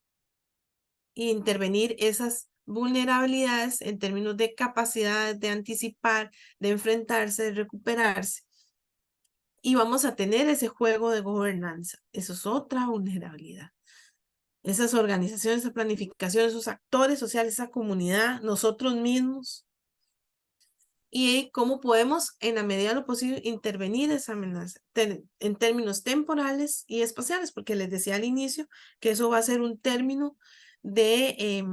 e intervenir esas vulnerabilidades en términos de capacidad de anticipar, de enfrentarse, de recuperarse. Y vamos a tener ese juego de gobernanza. Eso es otra vulnerabilidad. Esas organizaciones, esa planificación, esos actores sociales, esa comunidad, nosotros mismos, y cómo podemos, en la medida de lo posible, intervenir esa amenaza en términos temporales y espaciales, porque les decía al inicio que eso va a ser un término de,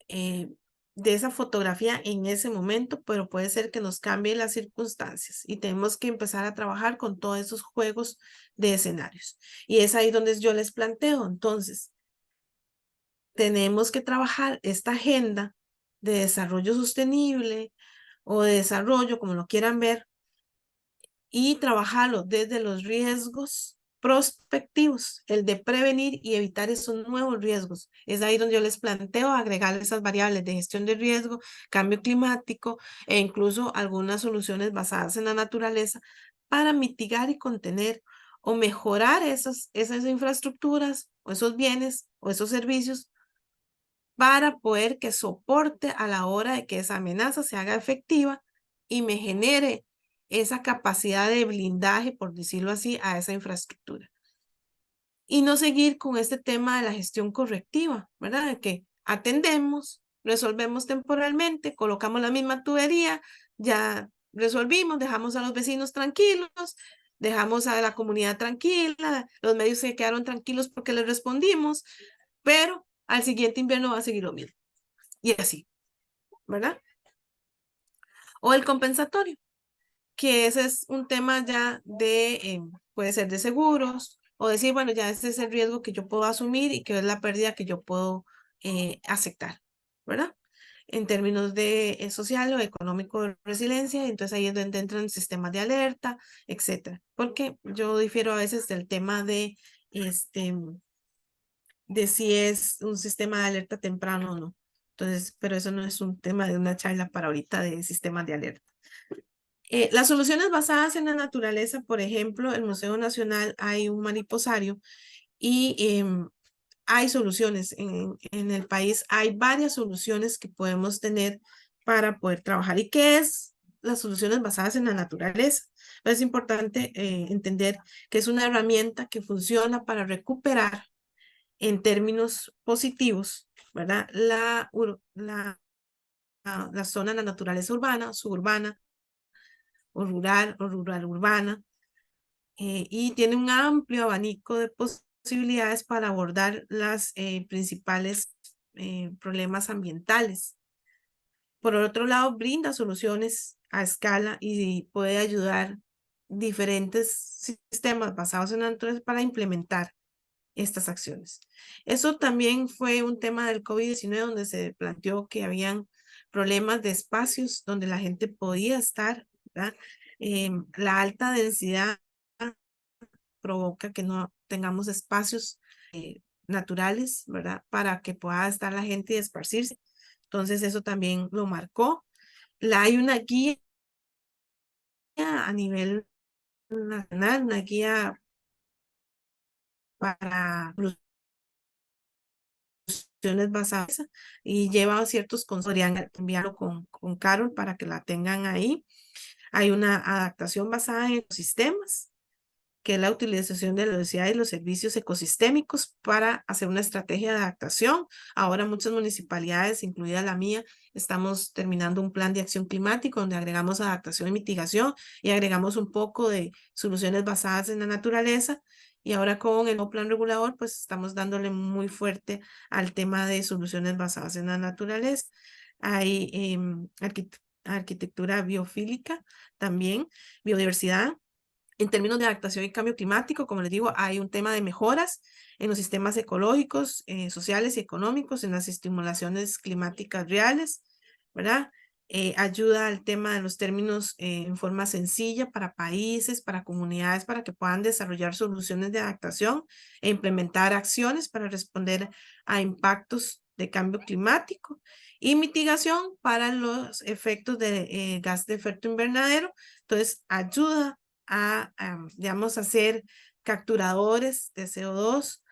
eh, de esa fotografía en ese momento, pero puede ser que nos cambien las circunstancias y tenemos que empezar a trabajar con todos esos juegos de escenarios. Y es ahí donde yo les planteo, entonces, tenemos que trabajar esta agenda de desarrollo sostenible o de desarrollo, como lo quieran ver, y trabajarlo desde los riesgos prospectivos, el de prevenir y evitar esos nuevos riesgos. Es ahí donde yo les planteo agregar esas variables de gestión de riesgo, cambio climático e incluso algunas soluciones basadas en la naturaleza para mitigar y contener o mejorar esas infraestructuras o esos bienes o esos servicios para poder que soporte a la hora de que esa amenaza se haga efectiva y me genere esa capacidad de blindaje, por decirlo así, a esa infraestructura. Y no seguir con este tema de la gestión correctiva, ¿verdad? De que atendemos, resolvemos temporalmente, colocamos la misma tubería, ya resolvimos, dejamos a los vecinos tranquilos, dejamos a la comunidad tranquila, los medios se quedaron tranquilos porque les respondimos, pero al siguiente invierno va a seguir lo mismo. Y así, ¿verdad? O el compensatorio, que ese es un tema ya de, puede ser de seguros, o decir, bueno, ya ese es el riesgo que yo puedo asumir y que es la pérdida que yo puedo aceptar, ¿verdad? En términos de social o económico de resiliencia, entonces ahí es donde entran sistemas de alerta, etcétera. Porque yo difiero a veces del tema este, de si es un sistema de alerta temprano o no. Entonces, pero eso no es un tema de una charla para ahorita de sistemas de alerta. Las soluciones basadas en la naturaleza, por ejemplo, el Museo Nacional hay un mariposario y hay soluciones en el país, hay varias soluciones que podemos tener para poder trabajar. ¿Y qué es las soluciones basadas en la naturaleza? Es importante entender que es una herramienta que funciona para recuperar en términos positivos, ¿verdad? La zona, la naturaleza urbana, suburbana o rural urbana, y tiene un amplio abanico de posibilidades para abordar las principales problemas ambientales. Por otro lado, brinda soluciones a escala y puede ayudar diferentes sistemas basados en la naturaleza para implementar estas acciones. Eso también fue un tema del COVID-19 donde se planteó que habían problemas de espacios donde la gente podía estar, ¿verdad? La alta densidad provoca que no tengamos espacios naturales, ¿verdad? Para que pueda estar la gente y esparcirse. Entonces eso también lo marcó. Hay una guía a nivel nacional, una guía para soluciones basadas y lleva ciertos consejos. Podrían enviarlo con Carol para que la tengan ahí. Hay una adaptación basada en ecosistemas, que es la utilización de la diversidad y los servicios ecosistémicos para hacer una estrategia de adaptación. Ahora muchas municipalidades, incluida la mía, estamos terminando un plan de acción climático donde agregamos adaptación y mitigación y agregamos un poco de soluciones basadas en la naturaleza. Y ahora con el nuevo plan regulador, pues estamos dándole muy fuerte al tema de soluciones basadas en la naturaleza. Hay arquitectura biofílica también, biodiversidad. En términos de adaptación y cambio climático, como les digo, hay un tema de mejoras en los sistemas ecológicos, sociales y económicos, en las estimulaciones climáticas reales, ¿verdad? Ayuda al tema de los términos en forma sencilla para países, para comunidades, para que puedan desarrollar soluciones de adaptación e implementar acciones para responder a impactos de cambio climático y mitigación para los efectos de gas de efecto invernadero. Entonces, ayuda digamos, a ser capturadores de CO2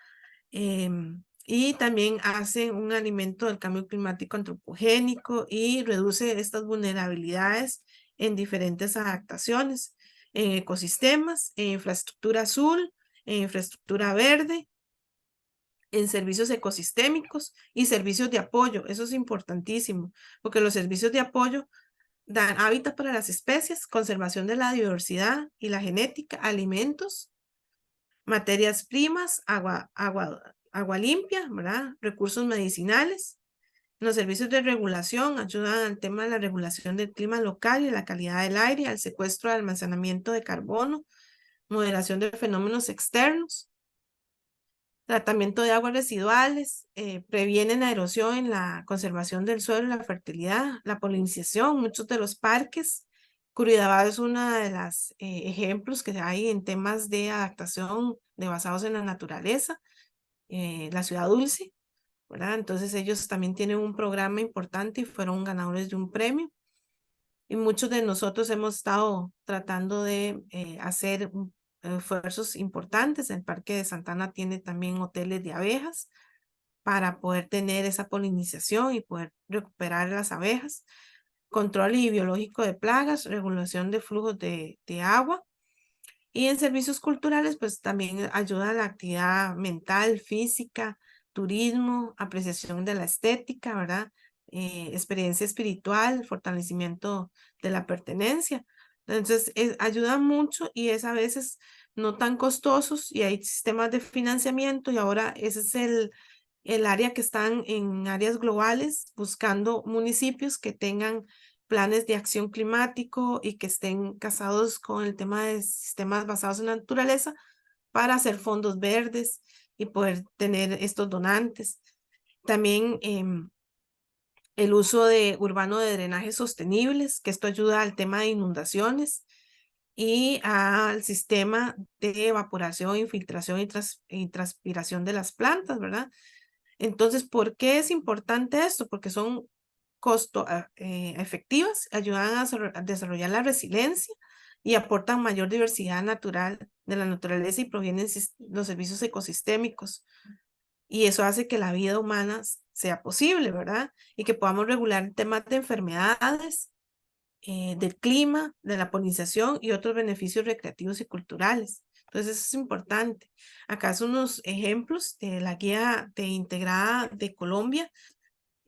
y también hacen un alimento del cambio climático antropogénico y reduce estas vulnerabilidades en diferentes adaptaciones, en ecosistemas, en infraestructura azul, en infraestructura verde, en servicios ecosistémicos y servicios de apoyo. Eso es importantísimo, porque los servicios de apoyo dan hábitat para las especies, conservación de la diversidad y la genética, alimentos, materias primas, agua limpia, ¿verdad? Recursos medicinales. Los servicios de regulación ayudan al tema de la regulación del clima local y la calidad del aire, al secuestro y almacenamiento de carbono, moderación de fenómenos externos, tratamiento de aguas residuales, previenen la erosión en la conservación del suelo y la fertilidad, la polinización, muchos de los parques. Curridabat es uno de los ejemplos que hay en temas de adaptación basados en la naturaleza, la ciudad dulce, ¿verdad? Entonces ellos también tienen un programa importante y fueron ganadores de un premio. Y muchos de nosotros hemos estado tratando de hacer esfuerzos importantes. El Parque de Santana tiene también hoteles de abejas para poder tener esa polinización y poder recuperar las abejas. Control biológico de plagas, regulación de flujos de agua. Y en servicios culturales, pues también ayuda a la actividad mental, física, turismo, apreciación de la estética, ¿verdad? Experiencia espiritual, fortalecimiento de la pertenencia. Entonces, ayuda mucho y es a veces no tan costosos y hay sistemas de financiamiento y ahora ese es el área que están en áreas globales buscando municipios que tengan planes de acción climático y que estén casados con el tema de sistemas basados en la naturaleza para hacer fondos verdes y poder tener estos donantes. También el uso de urbano de drenajes sostenibles, que esto ayuda al tema de inundaciones y al sistema de evaporación, infiltración y transpiración de las plantas, ¿verdad? Entonces, ¿por qué es importante esto? Porque son efectivas, ayudan a desarrollar la resiliencia y aportan mayor diversidad natural de la naturaleza y provienen los servicios ecosistémicos. Y eso hace que la vida humana sea posible, ¿verdad? Y que podamos regular temas de enfermedades, del clima, de la polinización y otros beneficios recreativos y culturales. Entonces, eso es importante. Acá son unos ejemplos de la guía de integrada de Colombia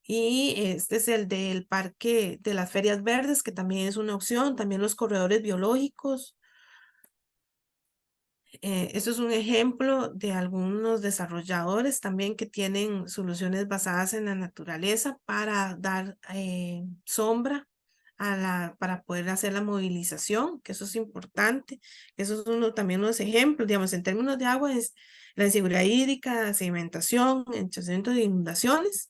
y este es el del Parque de las Ferias Verdes, que también es una opción, también los corredores biológicos. Esto es un ejemplo de algunos desarrolladores también que tienen soluciones basadas en la naturaleza para dar sombra para poder hacer la movilización, que eso es importante. Eso es también unos ejemplos, digamos, en términos de agua es la inseguridad hídrica, la sedimentación, enchazamiento de inundaciones.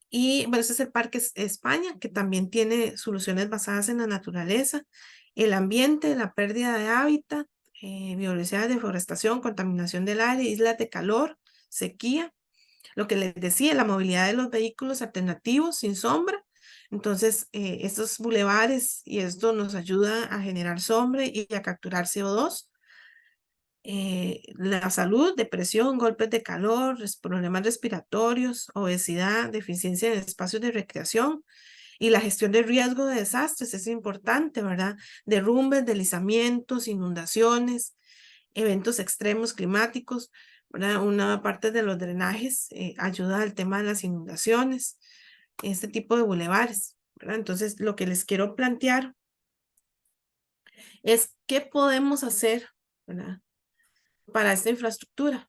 Y bueno, este es el Parque España, que también tiene soluciones basadas en la naturaleza, el ambiente, la pérdida de hábitat, biodiversidad, deforestación, contaminación del aire, islas de calor, sequía, lo que les decía, la movilidad de los vehículos alternativos sin sombra. Entonces, estos bulevares y esto nos ayuda a generar sombra y a capturar CO2. la salud, depresión, golpes de calor, problemas respiratorios, obesidad, deficiencia en espacios de recreación y la gestión de riesgo de desastres es importante, ¿verdad? Derrumbes, deslizamientos, inundaciones, eventos extremos climáticos, ¿verdad? Una parte de los drenajes ayuda al tema de las inundaciones, este tipo de bulevares, ¿verdad? Entonces, lo que les quiero plantear es qué podemos hacer, ¿verdad? Para esta infraestructura.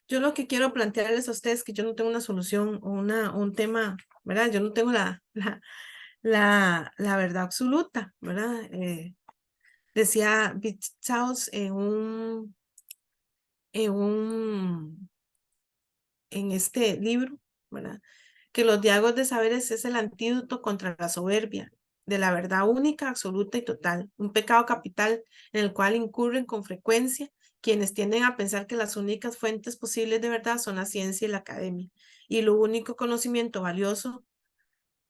Yo lo que quiero plantearles a ustedes es que yo no tengo una solución o un tema, ¿verdad? Yo no tengo la verdad absoluta, ¿verdad? Decía Beach en un, en este libro, ¿verdad? Que los diálogos de saberes es el antídoto contra la soberbia, de la verdad única, absoluta y total, un pecado capital en el cual incurren con frecuencia quienes tienden a pensar que las únicas fuentes posibles de verdad son la ciencia y la academia, y lo único conocimiento valioso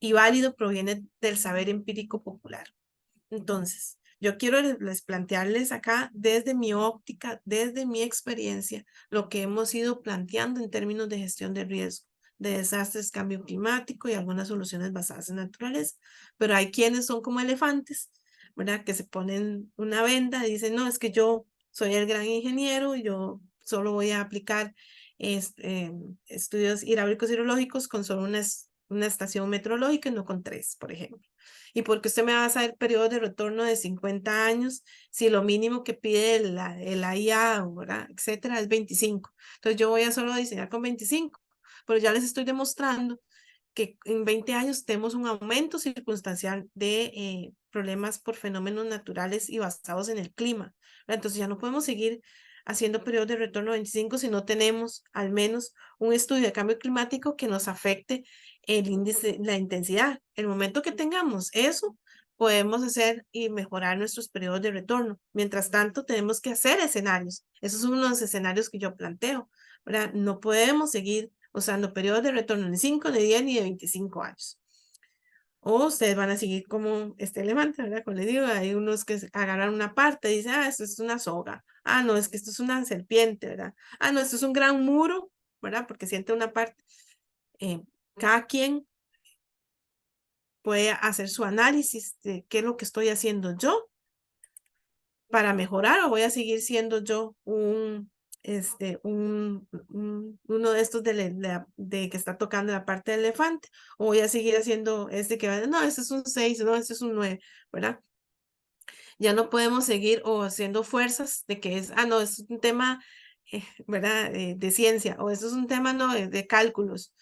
y válido proviene del saber empírico popular. Entonces, yo quiero les plantearles acá desde mi óptica, desde mi experiencia, lo que hemos ido planteando en términos de gestión de riesgo, de desastres, cambio climático y algunas soluciones basadas en naturaleza. Pero hay quienes son como elefantes, ¿verdad? Que se ponen una venda y dicen, no, es que yo soy el gran ingeniero, yo solo voy a aplicar estudios hidráulicos y hidrológicos con solo una estación meteorológica y no con tres, por ejemplo. ¿Y por qué usted me va a hacer periodos de retorno de 50 años si lo mínimo que pide el AIA, ¿verdad? Etcétera, es 25? Entonces yo voy a solo diseñar con 25, pero ya les estoy demostrando que en 20 años tenemos un aumento circunstancial de problemas por fenómenos naturales y basados en el clima, ¿verdad? Entonces ya no podemos seguir haciendo periodos de retorno 25 si no tenemos al menos un estudio de cambio climático que nos afecte el índice, la intensidad. El momento que tengamos eso, podemos hacer y mejorar nuestros periodos de retorno. Mientras tanto, tenemos que hacer escenarios. Esos son los escenarios que yo planteo, ¿verdad? No podemos seguir usando periodos de retorno de 5, de 10 ni de 25 años. O ustedes van a seguir como este elefante, ¿verdad? Como les digo, hay unos que agarran una parte y dicen, ah, esto es una soga. Ah, no, es que esto es una serpiente, ¿verdad? Ah, no, esto es un gran muro, ¿verdad? Porque siente una parte. Cada quien puede hacer su análisis de qué es lo que estoy haciendo yo para mejorar o voy a seguir siendo yo uno de estos de que está tocando la parte del elefante o voy a seguir haciendo que va, no, este es un 6, no, este es un 9, ¿verdad? Ya no podemos seguir o haciendo fuerzas de que es, no, es un tema, ¿verdad? De ciencia o esto es un tema, no, de cálculos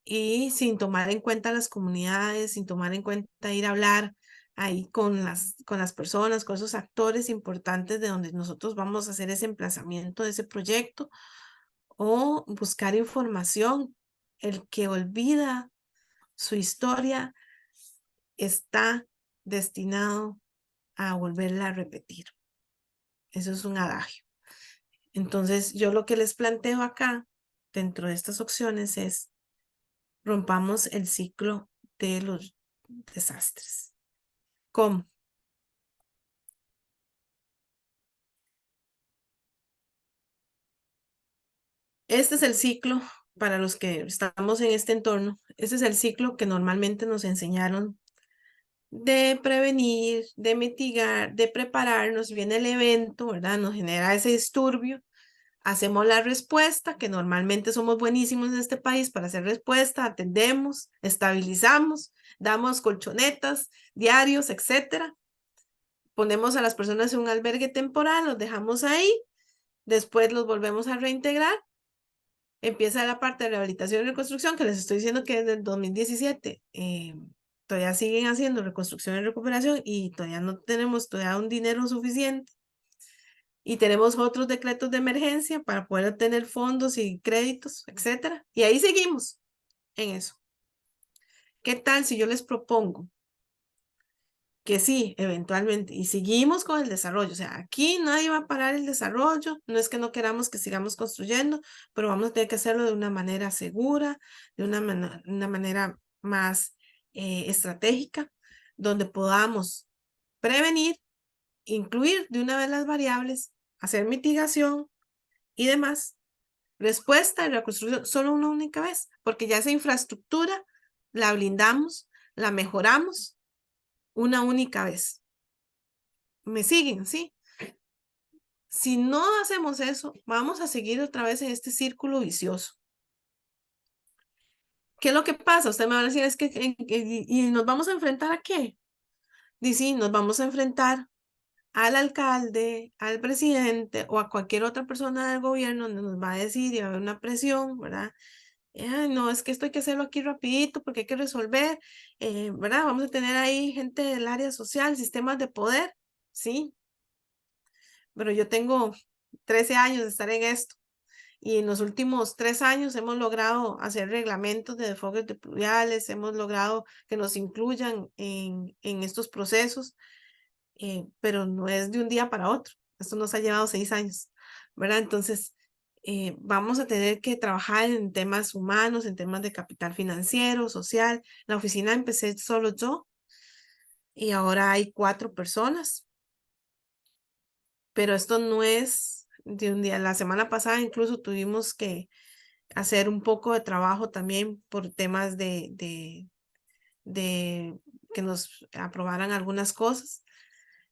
y sin tomar en cuenta las comunidades, sin tomar en cuenta ir a hablar ahí con las personas, con esos actores importantes de donde nosotros vamos a hacer ese emplazamiento de ese proyecto o buscar información. El que olvida su historia está destinado a volverla a repetir. Eso es un adagio. Entonces, yo lo que les planteo acá, dentro de estas opciones, es rompamos el ciclo de los desastres. ¿Cómo? Este es el ciclo para los que estamos en este entorno. Este es el ciclo que normalmente nos enseñaron de prevenir, de mitigar, de prepararnos. Viene el evento, ¿verdad? Nos genera ese disturbio. Hacemos la respuesta, que normalmente somos buenísimos en este país para hacer respuesta, atendemos, estabilizamos, damos colchonetas, diarios, etcétera. Ponemos a las personas en un albergue temporal, los dejamos ahí, después los volvemos a reintegrar. Empieza la parte de rehabilitación y reconstrucción, que les estoy diciendo que desde el 2017 todavía siguen haciendo reconstrucción y recuperación y todavía no tenemos todavía un dinero suficiente. Y tenemos otros decretos de emergencia para poder obtener fondos y créditos, etcétera. Y ahí seguimos en eso. ¿Qué tal si yo les propongo que sí, eventualmente, y seguimos con el desarrollo? O sea, aquí nadie va a parar el desarrollo, no es que no queramos que sigamos construyendo, pero vamos a tener que hacerlo de una manera segura, de una manera más estratégica, donde podamos prevenir, incluir de una vez las variables hacer mitigación y demás. Respuesta y reconstrucción solo una única vez, porque ya esa infraestructura la blindamos, la mejoramos una única vez. ¿Me siguen? ¿Sí? Si no hacemos eso, vamos a seguir otra vez en este círculo vicioso. ¿Qué es lo que pasa? Usted me va a decir, es que, ¿y nos vamos a enfrentar a qué? Dice, sí, nos vamos a enfrentar al alcalde, al presidente o a cualquier otra persona del gobierno donde nos va a decir y va a haber una presión, ¿verdad? Ay, no, es que esto hay que hacerlo aquí rapidito porque hay que resolver, ¿verdad? Vamos a tener ahí gente del área social, sistemas de poder, sí, pero yo tengo 13 años de estar en esto y en los últimos 3 años hemos logrado hacer reglamentos de desfogues de pluviales, hemos logrado que nos incluyan en estos procesos, pero no es de un día para otro. Esto nos ha llevado 6 años, ¿verdad? Entonces, vamos a tener que trabajar en temas humanos, en temas de capital financiero, social. La oficina empecé solo yo y ahora hay 4 personas, pero esto no es de un día. La semana pasada incluso tuvimos que hacer un poco de trabajo también por temas de que nos aprobaran algunas cosas.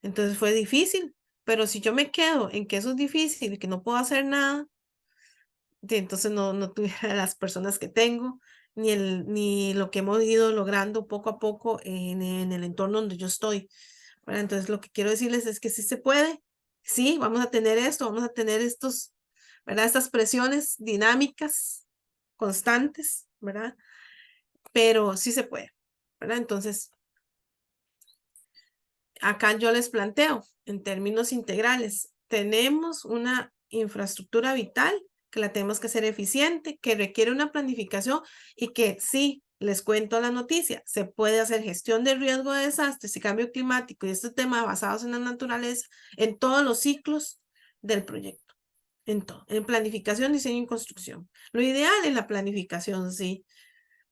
Entonces fue difícil, pero si yo me quedo en que eso es difícil y que no puedo hacer nada, entonces no tuviera las personas que tengo, ni lo que hemos ido logrando poco a poco en el entorno donde yo estoy. ¿Verdad? Entonces lo que quiero decirles es que sí se puede, sí, vamos a tener esto, vamos a tener estos, ¿verdad? Estas presiones dinámicas, constantes, ¿verdad? Pero sí se puede, ¿verdad? Entonces, acá yo les planteo en términos integrales, tenemos una infraestructura vital que la tenemos que hacer eficiente, que requiere una planificación y que sí, les cuento la noticia, se puede hacer gestión de riesgo de desastres y cambio climático y este tema basados en la naturaleza en todos los ciclos del proyecto, en todo, en planificación, diseño y construcción. Lo ideal es la planificación, sí,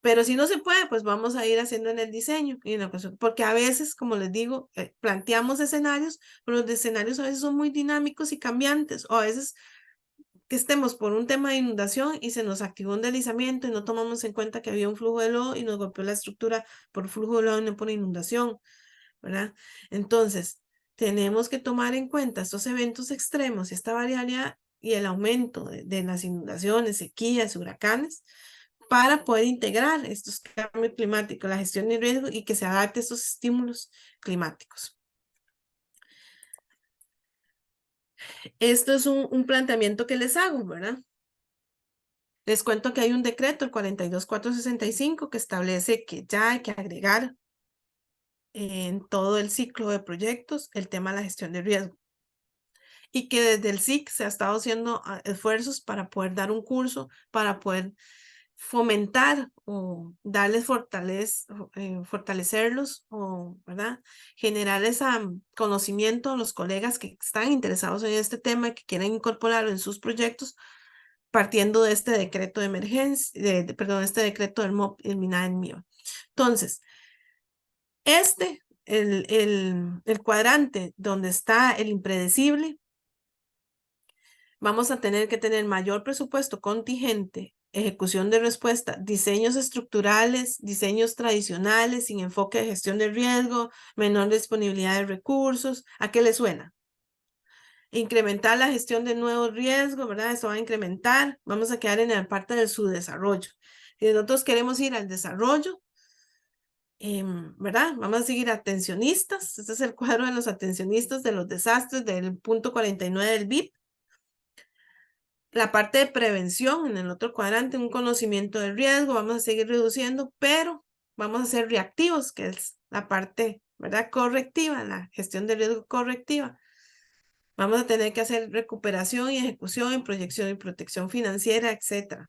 pero si no se puede, pues vamos a ir haciendo en el diseño y en la construcción, porque a veces, como les digo, planteamos escenarios, pero los escenarios a veces son muy dinámicos y cambiantes, o a veces que estemos por un tema de inundación y se nos activó un deslizamiento y no tomamos en cuenta que había un flujo de lodo y nos golpeó la estructura por flujo de lodo y no por inundación, ¿verdad? Entonces, tenemos que tomar en cuenta estos eventos extremos y esta variabilidad y el aumento de las inundaciones, sequías, huracanes, para poder integrar estos cambios climáticos, la gestión de riesgo y que se adapte a estos estímulos climáticos. Esto es un planteamiento que les hago, ¿verdad? Les cuento que hay un decreto, el 42465, que establece que ya hay que agregar en todo el ciclo de proyectos el tema de la gestión de riesgo. Y que desde el SIC se ha estado haciendo esfuerzos para poder dar un curso, para poder fomentar o darles fortalecerlos o, ¿verdad? Generar ese conocimiento a los colegas que están interesados en este tema y que quieren incorporarlo en sus proyectos, partiendo de este decreto de emergencia, perdón, este decreto del MOP, el MINA. Entonces, el cuadrante donde está el impredecible, vamos a tener que tener mayor presupuesto contingente, ejecución de respuesta, diseños estructurales, diseños tradicionales sin enfoque de gestión de riesgo, menor disponibilidad de recursos. ¿A qué le suena? Incrementar la gestión de nuevos riesgos, ¿verdad? Eso va a incrementar. Vamos a quedar en la parte de su desarrollo. Si nosotros queremos ir al desarrollo, ¿verdad? Vamos a seguir atencionistas. Este es el cuadro de los atencionistas de los desastres del punto 49 del BIP. La parte de prevención en el otro cuadrante, un conocimiento del riesgo, vamos a seguir reduciendo, pero vamos a ser reactivos, que es la parte, ¿verdad? Correctiva, la gestión de riesgo correctiva. Vamos a tener que hacer recuperación y ejecución en proyección y protección financiera, etc.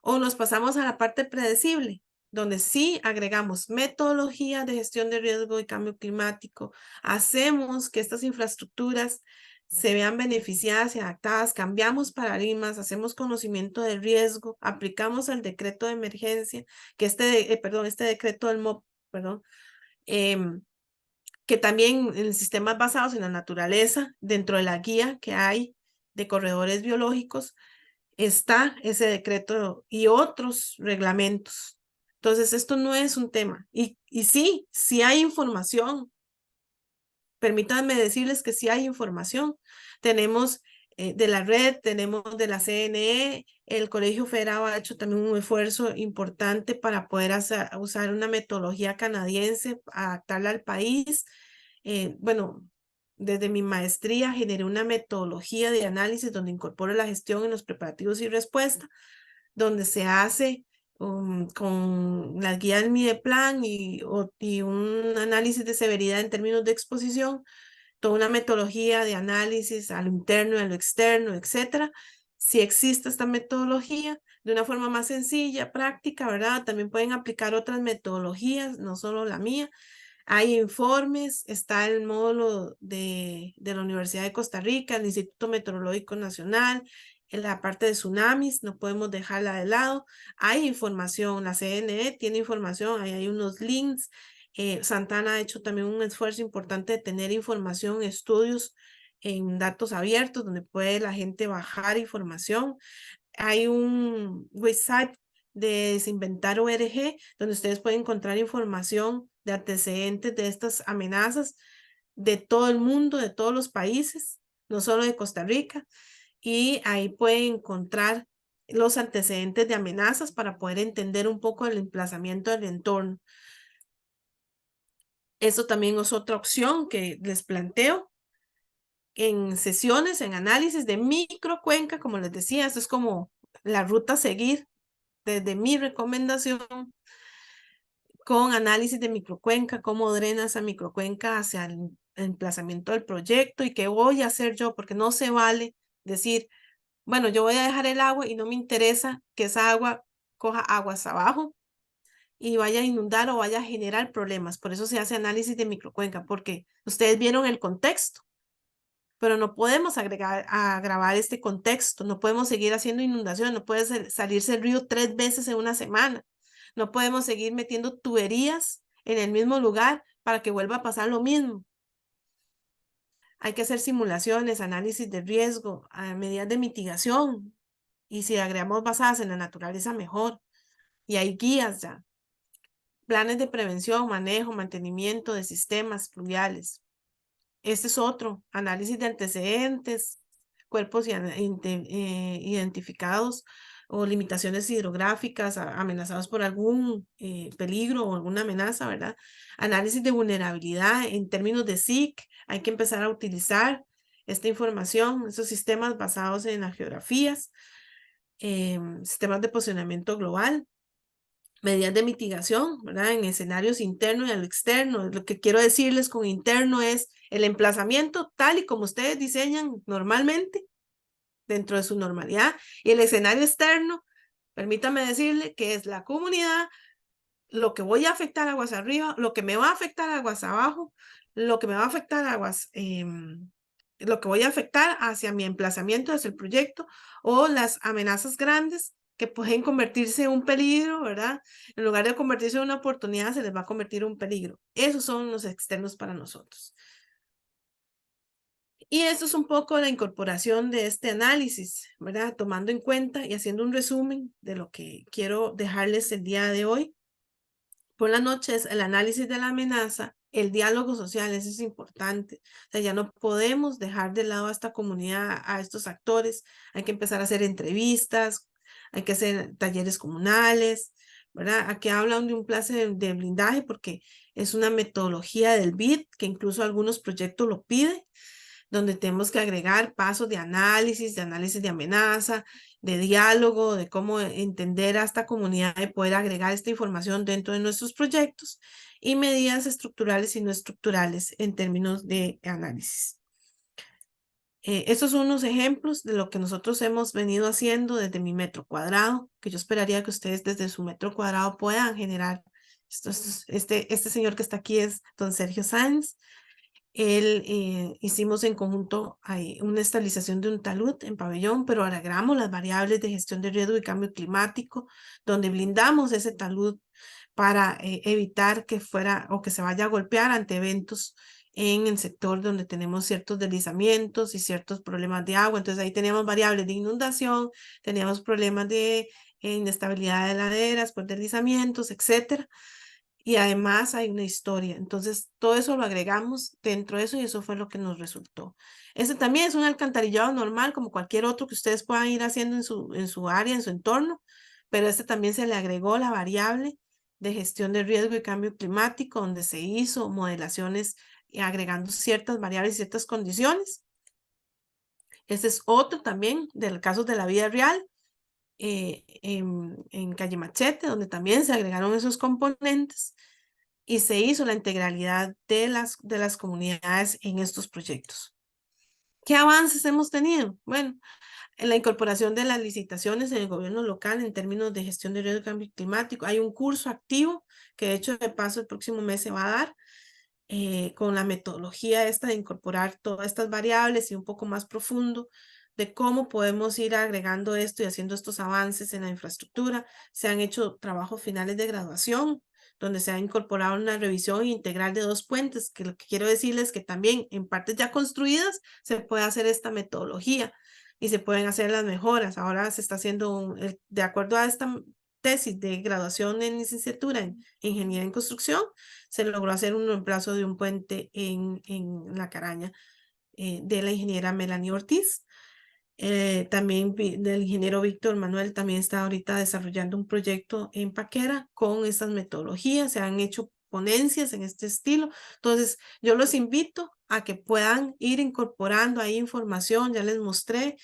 O nos pasamos a la parte predecible, donde sí agregamos metodología de gestión de riesgo y cambio climático, hacemos que estas infraestructuras se vean beneficiadas y adaptadas, cambiamos paradigmas, hacemos conocimiento de riesgo, aplicamos el decreto de emergencia, que este decreto del MOP, perdón, que también en sistemas basados en la naturaleza, dentro de la guía que hay de corredores biológicos, está ese decreto y otros reglamentos. Entonces, esto no es un tema. Y sí hay información. Permítanme decirles que sí hay información. Tenemos de la red, tenemos de la CNE, el Colegio Federado ha hecho también un esfuerzo importante para poder usar una metodología canadiense, adaptarla al país. Bueno, desde mi maestría generé una metodología de análisis donde incorporo la gestión en los preparativos y respuesta, donde se hace con las guías del Mideplan y un análisis de severidad en términos de exposición, toda una metodología de análisis a lo interno y a lo externo, etcétera. Si existe esta metodología de una forma más sencilla, práctica, ¿verdad? También pueden aplicar otras metodologías, no solo la mía. Hay informes, está el módulo de la Universidad de Costa Rica, el Instituto Meteorológico Nacional, en la parte de tsunamis, no podemos dejarla de lado. Hay información, la CNE tiene información, ahí hay unos links. Santana ha hecho también un esfuerzo importante de tener información, estudios en datos abiertos, donde puede la gente bajar información. Hay un website de Desinventar ORG, donde ustedes pueden encontrar información de antecedentes de estas amenazas de todo el mundo, de todos los países, no solo de Costa Rica, y ahí pueden encontrar los antecedentes de amenazas para poder entender un poco el emplazamiento del entorno. Eso también es otra opción que les planteo en sesiones, en análisis de microcuenca, como les decía, esto es como la ruta a seguir desde mi recomendación, con análisis de microcuenca, cómo drena esa microcuenca hacia el emplazamiento del proyecto y qué voy a hacer yo, porque no se vale decir, bueno, yo voy a dejar el agua y no me interesa que esa agua coja aguas abajo y vaya a inundar o vaya a generar problemas. Por eso se hace análisis de microcuenca, porque ustedes vieron el contexto, pero no podemos agravar este contexto, no podemos seguir haciendo inundación, no puede salirse el río 3 veces en una semana, no podemos seguir metiendo tuberías en el mismo lugar para que vuelva a pasar lo mismo. Hay que hacer simulaciones, análisis de riesgo, medidas de mitigación, y si agregamos basadas en la naturaleza, mejor. Y hay guías ya, planes de prevención, manejo, mantenimiento de sistemas fluviales. Este es otro, análisis de antecedentes, cuerpos identificados o limitaciones hidrográficas amenazados por algún peligro o alguna amenaza, ¿verdad? Análisis de vulnerabilidad en términos de SIC, hay que empezar a utilizar esta información, esos sistemas basados en las geografías, sistemas de posicionamiento global, medidas de mitigación, ¿verdad? En escenarios internos y al externo. Lo que quiero decirles con interno es el emplazamiento tal y como ustedes diseñan normalmente dentro de su normalidad, y el escenario externo, permítame decirle que es la comunidad, lo que voy a afectar aguas arriba, lo que me va a afectar aguas abajo, lo que me va a afectar aguas, lo que voy a afectar hacia mi emplazamiento, hacia el proyecto, o las amenazas grandes que pueden convertirse en un peligro, ¿verdad? En lugar de convertirse en una oportunidad, se les va a convertir en un peligro. Esos son los externos para nosotros. Y esto es un poco la incorporación de este análisis, ¿verdad? Tomando en cuenta y haciendo un resumen de lo que quiero dejarles el día de hoy. Por la noche es el análisis de la amenaza, el diálogo social, eso es importante. O sea, ya no podemos dejar de lado a esta comunidad, a estos actores. Hay que empezar a hacer entrevistas, hay que hacer talleres comunales, ¿verdad? Aquí hablan de un plan de blindaje porque es una metodología del BID que incluso algunos proyectos lo piden, donde tenemos que agregar pasos de análisis de amenaza, de diálogo, de cómo entender a esta comunidad y poder agregar esta información dentro de nuestros proyectos, y medidas estructurales y no estructurales en términos de análisis. Estos son unos ejemplos de lo que nosotros hemos venido haciendo desde mi metro cuadrado, que yo esperaría que ustedes desde su metro cuadrado puedan generar. Este señor que está aquí es don Sergio Sáenz. Él hicimos en conjunto una estabilización de un talud en pabellón, pero agregamos las variables de gestión de riesgo y cambio climático, donde blindamos ese talud para evitar que fuera o que se vaya a golpear ante eventos en el sector donde tenemos ciertos deslizamientos y ciertos problemas de agua. Entonces ahí teníamos variables de inundación, teníamos problemas de inestabilidad de laderas por deslizamientos, etcétera. Y además hay una historia. Entonces, todo eso lo agregamos dentro de eso y eso fue lo que nos resultó. Este también es un alcantarillado normal, como cualquier otro que ustedes puedan ir haciendo en su área, en su entorno, pero este también se le agregó la variable de gestión de riesgo y cambio climático, donde se hizo modelaciones agregando ciertas variables y ciertas condiciones. Este es otro también del caso de la vida real, en Calle Machete, donde también se agregaron esos componentes y se hizo la integralidad de las comunidades en estos proyectos. ¿Qué avances hemos tenido? Bueno, en la incorporación de las licitaciones en el gobierno local en términos de gestión de riesgo de cambio climático. Hay un curso activo que de hecho de paso el próximo mes se va a dar con la metodología esta de incorporar todas estas variables y un poco más profundo de cómo podemos ir agregando esto y haciendo estos avances en la infraestructura. Se han hecho trabajos finales de graduación donde se ha incorporado una revisión integral de 2 puentes, que lo que quiero decirles es que también en partes ya construidas se puede hacer esta metodología y se pueden hacer las mejoras. Ahora se está haciendo, de acuerdo a esta tesis de graduación en licenciatura en Ingeniería en Construcción, se logró hacer un reemplazo de un puente en La Caraña de la ingeniera Melanie Ortiz. También del ingeniero Víctor Manuel también está ahorita desarrollando un proyecto en Paquera con estas metodologías, se han hecho ponencias en este estilo. Entonces, yo los invito a que puedan ir incorporando ahí información, ya les mostré,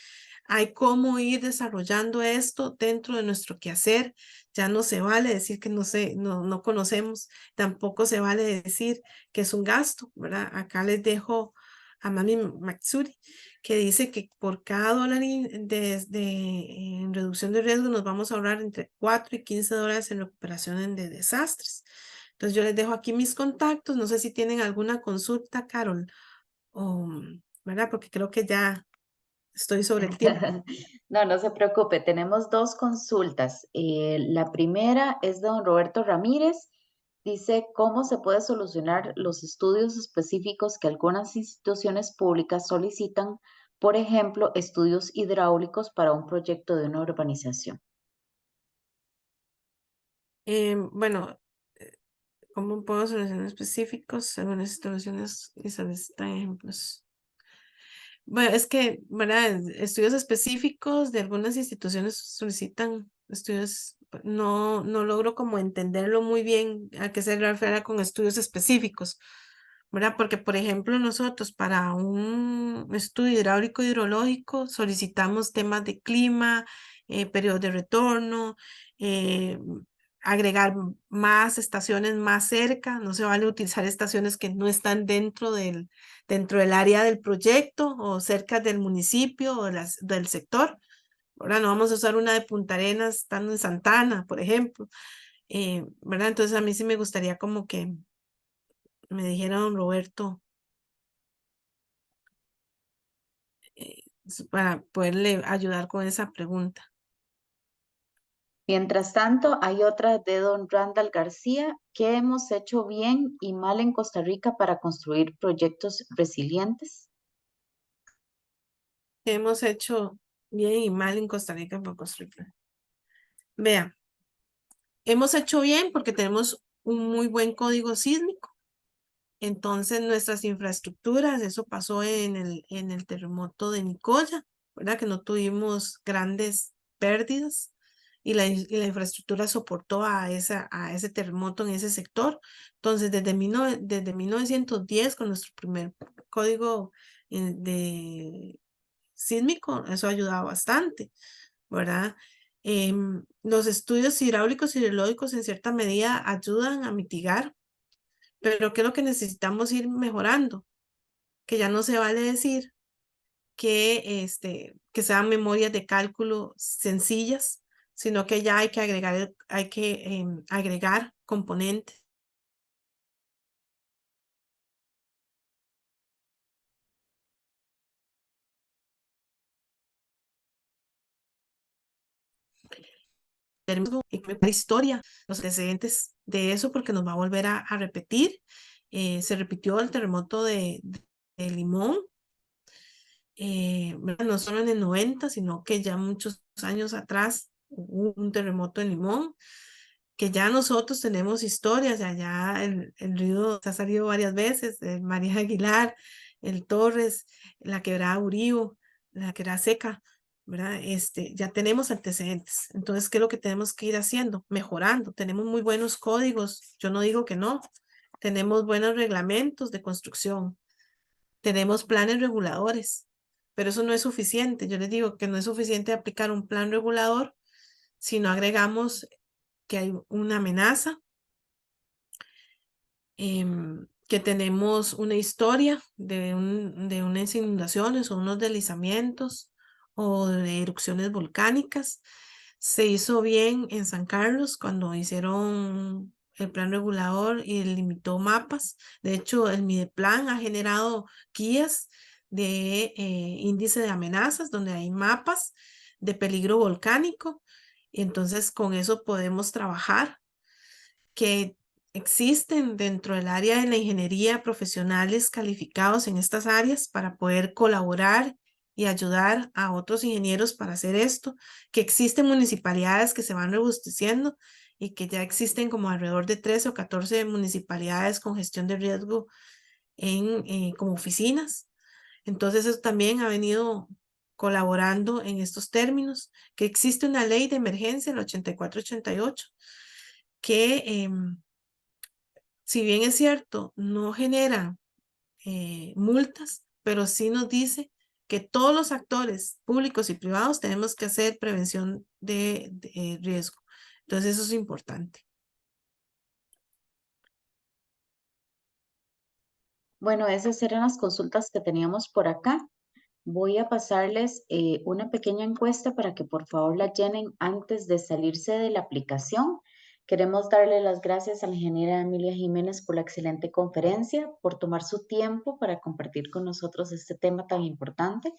hay cómo ir desarrollando esto dentro de nuestro quehacer. Ya no se vale decir que no conocemos, tampoco se vale decir que es un gasto, ¿verdad? Acá les dejo a Mami Matsuri, que dice que por cada dólar en reducción de riesgo nos vamos a ahorrar entre 4 y 15 dólares en recuperación de desastres. Entonces yo les dejo aquí mis contactos, no sé si tienen alguna consulta, Carol, o, ¿verdad? Porque creo que ya estoy sobre el tiempo. No, no se preocupe, tenemos dos consultas. La primera es de don Roberto Ramírez. Dice, ¿cómo se puede solucionar los estudios específicos que algunas instituciones públicas solicitan? Por ejemplo, estudios hidráulicos para un proyecto de una urbanización. Bueno, ¿cómo puedo solucionar específicos según las situaciones y solicitan ejemplos? Bueno, es que, ¿verdad? Estudios específicos de algunas instituciones solicitan estudios, no logro como entenderlo muy bien a qué se refiere con estudios específicos, ¿verdad? Porque, por ejemplo, nosotros para un estudio hidráulico hidrológico solicitamos temas de clima, periodos de retorno, eh, agregar más estaciones más cerca, no se vale utilizar estaciones que no están dentro del área del proyecto o cerca del municipio o del sector. Ahora no vamos a usar una de Punta Arenas estando en Santana, por ejemplo. ¿Verdad? Entonces a mí sí me gustaría como que me dijera don Roberto para poderle ayudar con esa pregunta. Mientras tanto, hay otra de don Randall García. ¿Qué hemos hecho bien y mal en Costa Rica para construir proyectos resilientes? ¿Qué hemos hecho bien y mal en Costa Rica para construir? Vea, hemos hecho bien porque tenemos un muy buen código sísmico. Entonces, nuestras infraestructuras, eso pasó en el terremoto de Nicoya, ¿verdad? Que no tuvimos grandes pérdidas y la infraestructura soportó a ese terremoto en ese sector. Entonces, desde 1910, con nuestro primer código de sísmico, eso ha ayudado bastante, ¿verdad? Los estudios hidráulicos y hidrológicos en cierta medida ayudan a mitigar, pero ¿qué es lo que necesitamos ir mejorando? Que ya no se vale decir que sean memorias de cálculo sencillas, sino que ya hay que agregar componentes. Tenemos la historia, los antecedentes de eso, porque nos va a volver a repetir Se repitió el terremoto de Limón, no solo en el 90, sino que ya muchos años atrás hubo un terremoto en Limón, que ya nosotros tenemos historias, ya el río se ha salido varias veces, el María Aguilar, el Torres, la quebrada Urío, la quebrada Seca, ¿verdad? Ya tenemos antecedentes. Entonces, ¿qué es lo que tenemos que ir haciendo? Mejorando. Tenemos muy buenos códigos, yo no digo que no. Tenemos buenos reglamentos de construcción, tenemos planes reguladores, pero eso no es suficiente. Yo les digo que no es suficiente aplicar un plan regulador si no agregamos que hay una amenaza, que tenemos una historia de unas inundaciones o unos deslizamientos o de erupciones volcánicas. Se hizo bien en San Carlos cuando hicieron el plan regulador y limitó mapas. De hecho, el Mideplan ha generado guías de índice de amenazas donde hay mapas de peligro volcánico. Y entonces con eso podemos trabajar, que existen dentro del área de la ingeniería profesionales calificados en estas áreas para poder colaborar y ayudar a otros ingenieros para hacer esto, que existen municipalidades que se van robusteciendo y que ya existen como alrededor de 13 o 14 municipalidades con gestión de riesgo como oficinas. Entonces eso también ha venido colaborando en estos términos, que existe una ley de emergencia, el 8488, que si bien es cierto, no genera multas, pero sí nos dice que todos los actores públicos y privados tenemos que hacer prevención de riesgo. Entonces eso es importante. Bueno, esas eran las consultas que teníamos por acá. Voy a pasarles una pequeña encuesta para que por favor la llenen antes de salirse de la aplicación. Queremos darle las gracias a la ingeniera Emilia Jiménez por la excelente conferencia, por tomar su tiempo para compartir con nosotros este tema tan importante.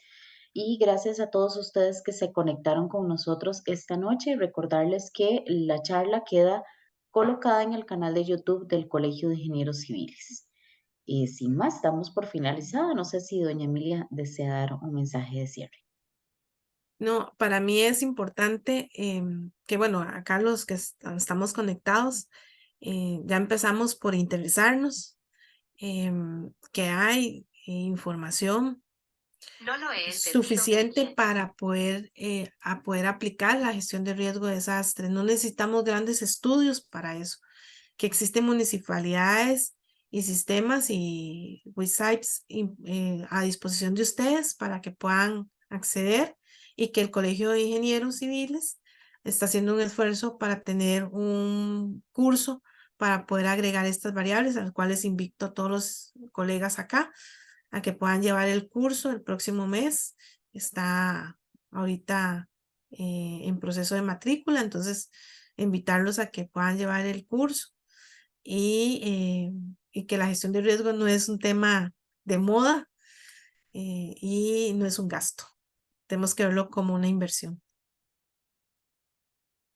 Y gracias a todos ustedes que se conectaron con nosotros esta noche y recordarles que la charla queda colocada en el canal de YouTube del Colegio de Ingenieros Civiles. Y sin más, damos por finalizada. No sé si doña Emilia desea dar un mensaje de cierre. No, para mí es importante que, bueno, acá los que estamos conectados, ya empezamos por interesarnos, que hay información No lo he entendido suficiente bien. para poder aplicar la gestión de riesgo de desastre. No necesitamos grandes estudios para eso, que existen municipalidades y sistemas y websites a disposición de ustedes para que puedan acceder, y que el Colegio de Ingenieros Civiles está haciendo un esfuerzo para tener un curso para poder agregar estas variables, a las cuales invito a todos los colegas acá a que puedan llevar el curso el próximo mes. Está ahorita en proceso de matrícula, entonces invitarlos a que puedan llevar el curso, y que la gestión de riesgo no es un tema de moda, y no es un gasto. Tenemos que verlo como una inversión.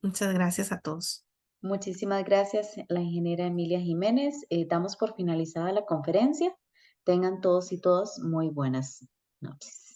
Muchas gracias a todos. Muchísimas gracias, la ingeniera Emilia Jiménez. Damos por finalizada la conferencia. Tengan todos y todas muy buenas noches.